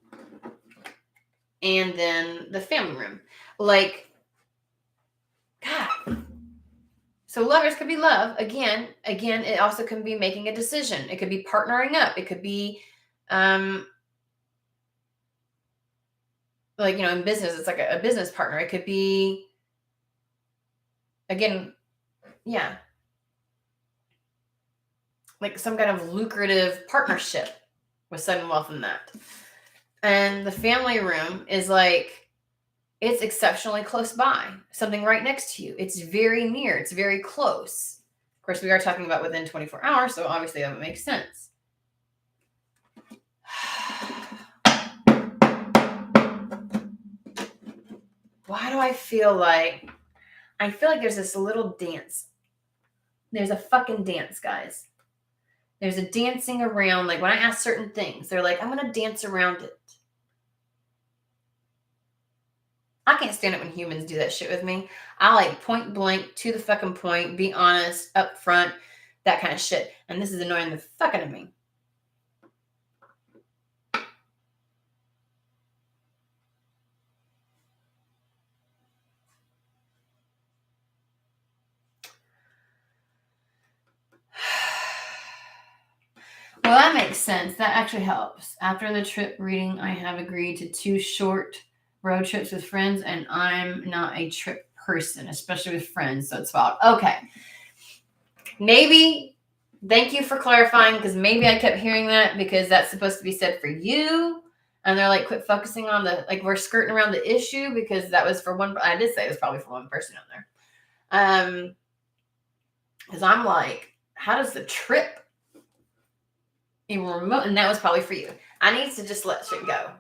and then the Family Room. Like, God. So Lovers could be love. Again, it also can be making a decision. It could be partnering up. It could be, like, in business, it's like a business partner. It could be, again, yeah, like some kind of lucrative partnership with sudden wealth in that. And the Family Room is like, it's exceptionally close by, something right next to you. It's very near. It's very close. Of course, we are talking about within 24 hours, so obviously that would make sense. Why do I feel like there's this little dance? There's a fucking dance, guys. There's a dancing around. Like when I ask certain things, they're like, I'm going to dance around it. I can't stand it when humans do that shit with me. I like point blank, to the fucking point, be honest, up front, that kind of shit. And this is annoying the fuck out of me. Well, that makes sense. That actually helps. After the trip reading, I have agreed to 2 short road trips with friends, and I'm not a trip person, especially with friends, so it's wild. Okay. Maybe, thank you for clarifying, because maybe I kept hearing that because that's supposed to be said for you, and they're like, quit focusing on we're skirting around the issue, because that was for one. I did say it was probably for one person out there. Because I'm like, how does the trip even remote? And that was probably for you. I need to just let shit go.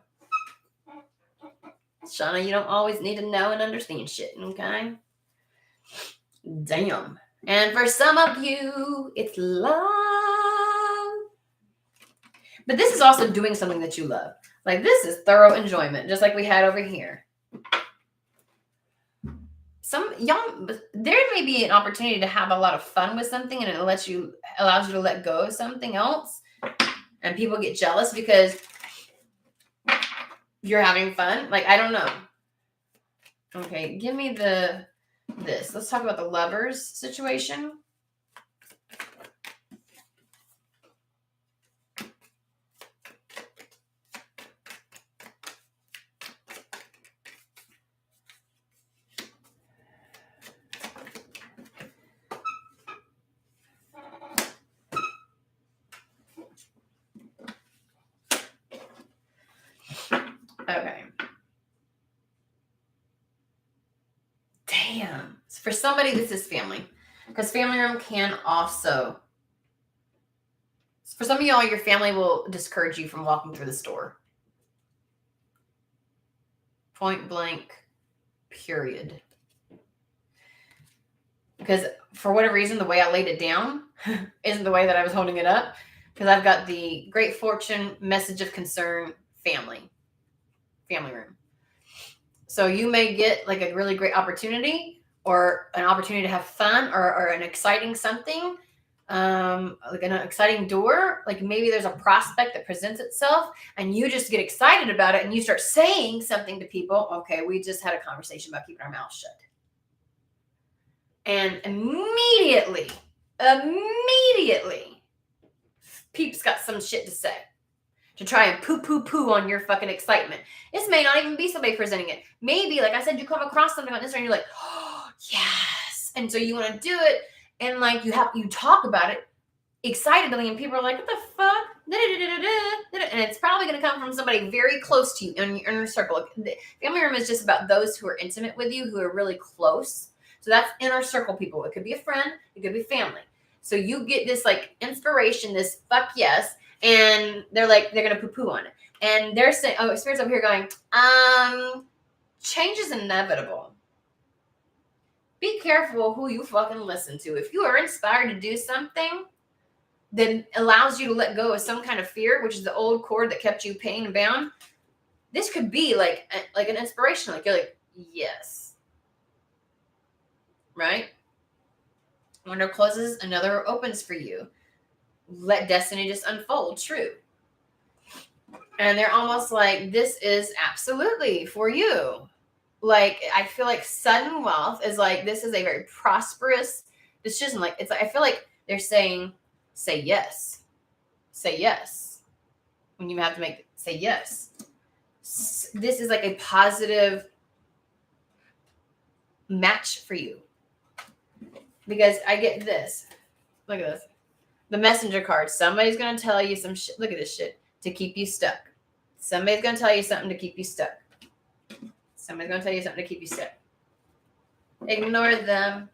Shauna, you don't always need to know and understand shit, okay? Damn. And for some of you, it's love. But this is also doing something that you love. Like, this is thorough enjoyment, just like we had over here. There may be an opportunity to have a lot of fun with something, and it allows you to let go of something else. And people get jealous because you're having fun. Like, I don't know. Okay, give me this. Let's talk about the Lovers situation. Okay. Damn. So for somebody, this is family. Because Family Room can also... For some of y'all, your family will discourage you from walking through the store. Point blank, period. Because for whatever reason, the way I laid it down isn't the way that I was holding it up. Because I've got the great fortune, message of concern, family room. So you may get like a really great opportunity or an opportunity to have fun or an exciting something, like an exciting door. Like maybe there's a prospect that presents itself and you just get excited about it and you start saying something to people. Okay, we just had a conversation about keeping our mouth shut. And immediately, peeps got some shit to say to try and poo on your fucking excitement. This may not even be somebody presenting it. Maybe, like I said, you come across something on Instagram and you're like, oh, yes. And so you want to do it. And like you talk about it excitedly and people are like, what the fuck? And it's probably going to come from somebody very close to you in your inner circle. The family room is just about those who are intimate with you, who are really close. So that's inner circle people. It could be a friend. It could be family. So you get this like inspiration, this fuck yes. And they're going to poo on it. And they're saying, oh, Spirit's over here going, change is inevitable. Be careful who you fucking listen to. If you are inspired to do something that allows you to let go of some kind of fear, which is the old cord that kept you pain and bound, this could be like an inspiration. Like you're like, yes. Right? One door closes, another opens for you. Let destiny just unfold. True. And they're almost like, this is absolutely for you. Like, I feel like sudden wealth is like, this is a very prosperous decision. Like, it's like, I feel like they're saying, say yes. Say yes. When you have to say yes. This is like a positive match for you. Because I get this. Look at this. The messenger card. Somebody's going to tell you some shit. Look at this shit. To keep you stuck. Somebody's going to tell you something to keep you stuck. Somebody's going to tell you something to keep you stuck. Ignore them.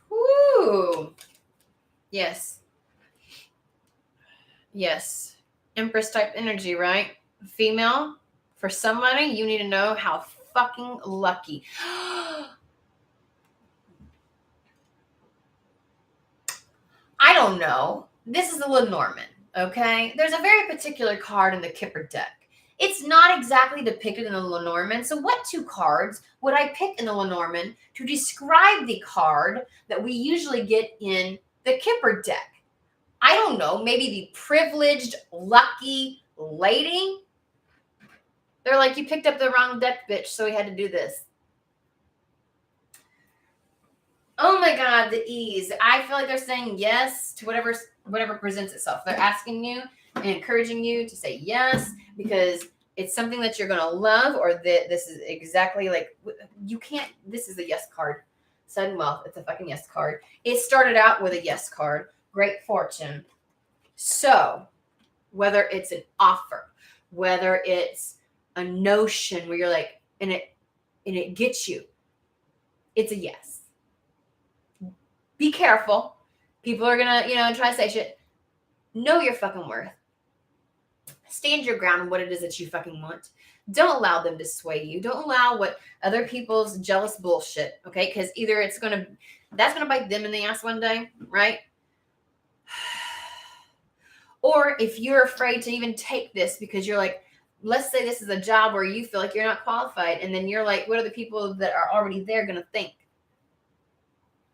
Woo! Yes. Yes. Empress type energy, right? Female, for somebody, you need to know how fucking lucky. I don't know. This is the Lenormand, okay? There's a very particular card in the Kipper deck. It's not exactly depicted in the Lenormand, so what two cards would I pick in the Lenormand to describe the card that we usually get in the Kipper deck? I don't know, maybe the privileged, lucky lady? They're like, you picked up the wrong deck, bitch, so we had to do this. Oh my God, the ease. I feel like they're saying yes to whatever presents itself. They're asking you and encouraging you to say yes because it's something that you're going to love, or that this is exactly like, you can't, this is a yes card. Sudden wealth, it's a fucking yes card. It started out with a yes card. Great fortune. So whether it's an offer, whether it's a notion where you're like, and it gets you, it's a yes. Be careful. People are gonna, try to say shit. Know your fucking worth. Stand your ground on what it is that you fucking want. Don't allow them to sway you. Don't allow what other people's jealous bullshit, okay? Because either that's gonna bite them in the ass one day, right? Or if you're afraid to even take this because you're like, let's say this is a job where you feel like you're not qualified, and then you're like, what are the people that are already there gonna think?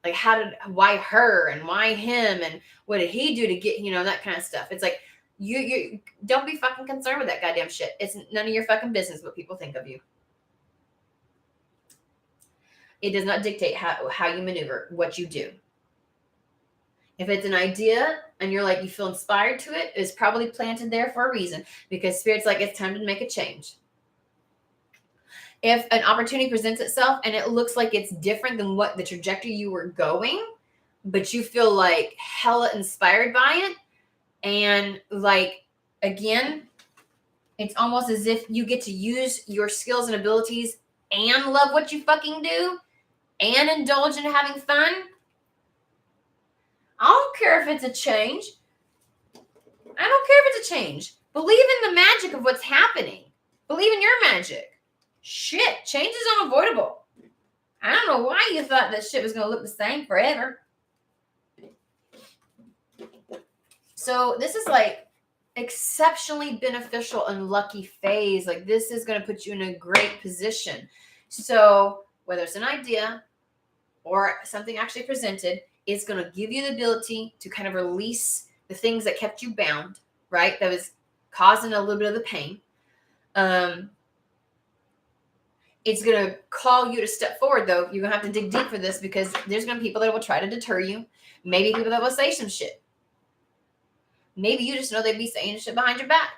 Like, why her and why him and what did he do to get, that kind of stuff. It's like, you don't be fucking concerned with that goddamn shit. It's none of your fucking business what people think of you. It does not dictate how you maneuver, what you do. If it's an idea and you're like, you feel inspired to it, it's probably planted there for a reason, because Spirit's like, it's time to make a change. If an opportunity presents itself and it looks like it's different than what the trajectory you were going, but you feel like hella inspired by it, and like, again, it's almost as if you get to use your skills and abilities and love what you fucking do and indulge in having fun. I don't care if it's a change. I don't care if it's a change. Believe in the magic of what's happening. Believe in your magic. Shit, change is unavoidable. I don't know why you thought that shit was going to look the same forever. So this is like exceptionally beneficial and lucky phase. Like this is going to put you in a great position. So whether it's an idea or something actually presented, it's going to give you the ability to kind of release the things that kept you bound, right? That was causing a little bit of the pain. It's going to call you to step forward, though. You're going to have to dig deep for this because there's going to be people that will try to deter you. Maybe people that will say some shit. Maybe you just know they'd be saying shit behind your back.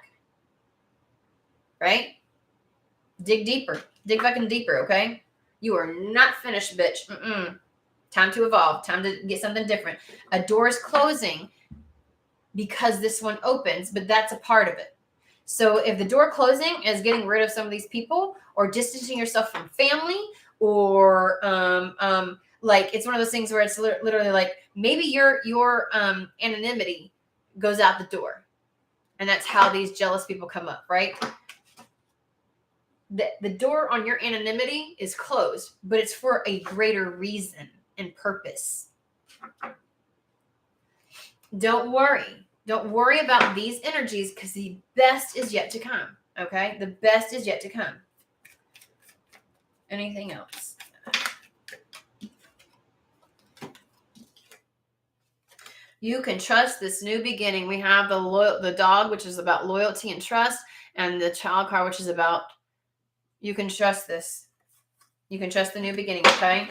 Right? Dig deeper. Dig fucking deeper, okay? You are not finished, bitch. Time to evolve. Time to get something different. A door is closing because this one opens, but that's a part of it. So if the door closing is getting rid of some of these people or distancing yourself from family or like it's one of those things where it's literally like maybe your anonymity goes out the door. And that's how these jealous people come up, right? The door on your anonymity is closed, but it's for a greater reason and purpose. Don't worry. Don't worry about these energies because the best is yet to come. Okay? The best is yet to come. Anything else? You can trust this new beginning. We have the dog, which is about loyalty and trust, and the child card, which is about you can trust this. You can trust the new beginning, okay?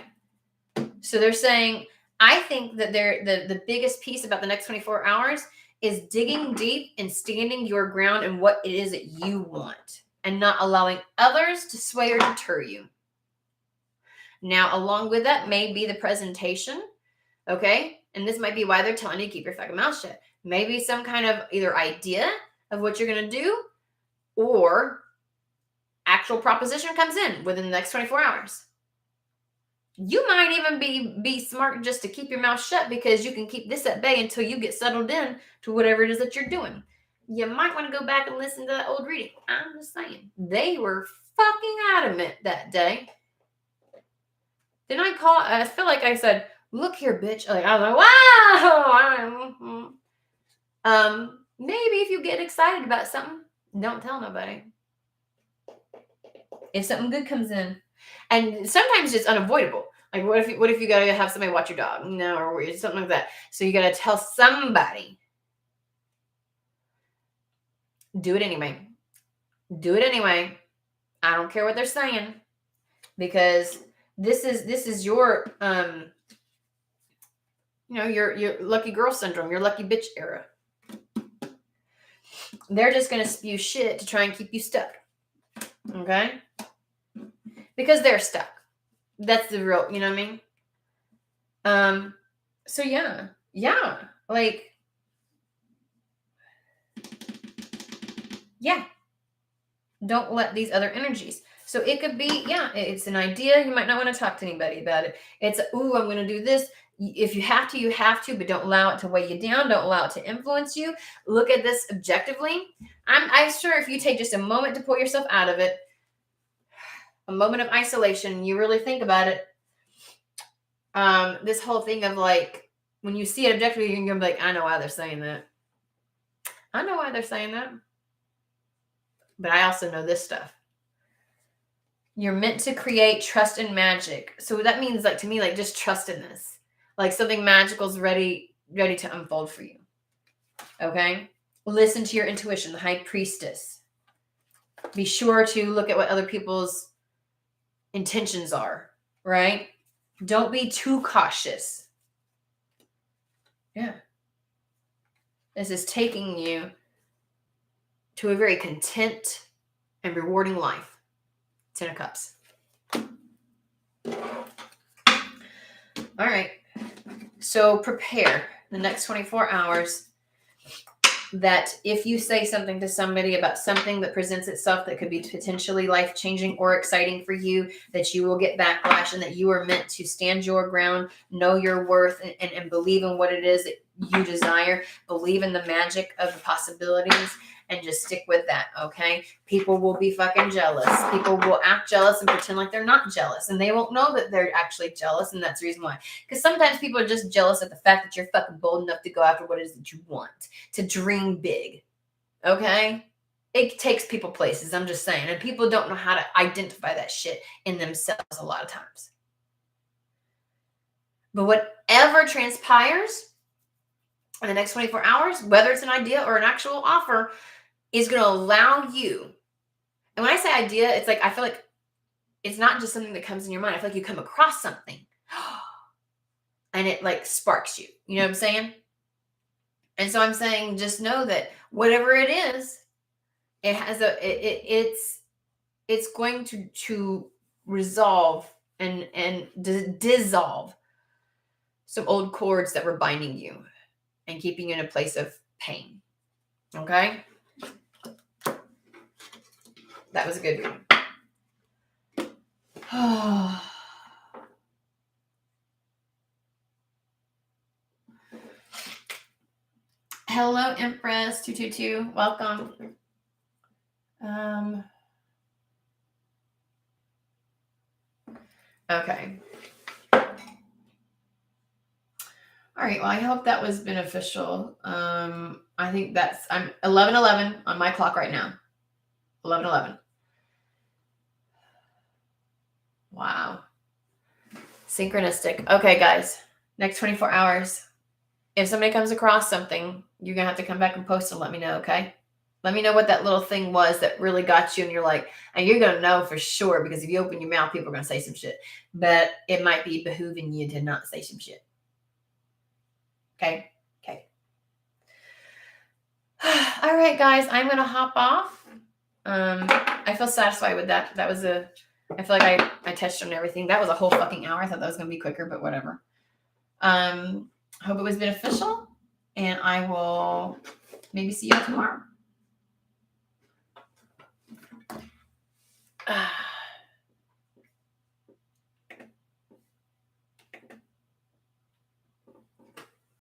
So they're saying, I think that the biggest piece about the next 24 hours is digging deep and standing your ground in what it is that you want and not allowing others to sway or deter you. Now, along with that may be the presentation, okay? And this might be why they're telling you to keep your fucking mouth shut. Maybe some kind of either idea of what you're going to do or actual proposition comes in within the next 24 hours. You might even be smart just to keep your mouth shut because you can keep this at bay until you get settled in to whatever it is that you're doing. You might want to go back and listen to that old reading. I'm just saying. They were fucking adamant that day. Didn't I call? I feel like I said, look here, bitch. Like, I was like, wow. Maybe if you get excited about something, don't tell nobody. If something good comes in. And sometimes it's unavoidable. Like, what if you gotta have somebody watch your dog? No, or something like that. So you gotta tell somebody. Do it anyway. Do it anyway. I don't care what they're saying. Because this is your your lucky girl syndrome, your lucky bitch era. They're just gonna spew shit to try and keep you stuck. Okay? Because they're stuck. That's the real, you know what I mean? So yeah. Like, yeah. Don't let these other energies. So it could be, it's an idea. You might not want to talk to anybody about it. It's, I'm going to do this. If you have to, you have to, but don't allow it to weigh you down. Don't allow it to influence you. Look at this objectively. I'm sure if you take just a moment to pull yourself out of it, a moment of isolation, you really think about it. This whole thing of like, when you see it objectively, you're going to be like, I know why they're saying that. I know why they're saying that. But I also know this stuff. You're meant to create trust and magic. So that means, like, to me, like, just trust in this. Like something magical is ready to unfold for you. Okay? Listen to your intuition, the high priestess. Be sure to look at what other people's intentions are, right? Don't be too cautious. Yeah. This is taking you to a very content and rewarding life. 10 of Cups. All right. So prepare the next 24 hours that if you say something to somebody about something that presents itself that could be potentially life-changing or exciting for you, that you will get backlash and that you are meant to stand your ground, know your worth, and believe in what it is that you desire, believe in the magic of the possibilities, and just stick with that, okay? People will be fucking jealous. People will act jealous and pretend like they're not jealous, and they won't know that they're actually jealous, and that's the reason why. Because sometimes people are just jealous at the fact that you're fucking bold enough to go after what it is that you want, to dream big, okay? It takes people places, I'm just saying, and people don't know how to identify that shit in themselves a lot of times. But whatever transpires in the next 24 hours, whether it's an idea or an actual offer, is going to allow you. And when I say idea, it's like, I feel like it's not just something that comes in your mind. I feel like you come across something and it like sparks you. You know what I'm saying? And so I'm saying, just know that whatever it is, it has it's going to resolve and dissolve some old cords that were binding you and keeping you in a place of pain. Okay? That was a good reading. Hello, Empress 222. Welcome. Okay. All right. Well, I hope that was beneficial. I think I'm 11:11 on my clock right now. 11:11. Wow. Synchronistic. Okay, guys. Next 24 hours. If somebody comes across something, you're going to have to come back and post and let me know, okay? Let me know what that little thing was that really got you, and you're like, and you're going to know for sure, because if you open your mouth, people are going to say some shit. But it might be behooving you to not say some shit. Okay? Okay. All right, guys, I'm going to hop off. I feel satisfied with that. I feel like I touched on everything. That was a whole fucking hour. I thought that was going to be quicker, but whatever. Hope it was beneficial, and I will maybe see you all tomorrow.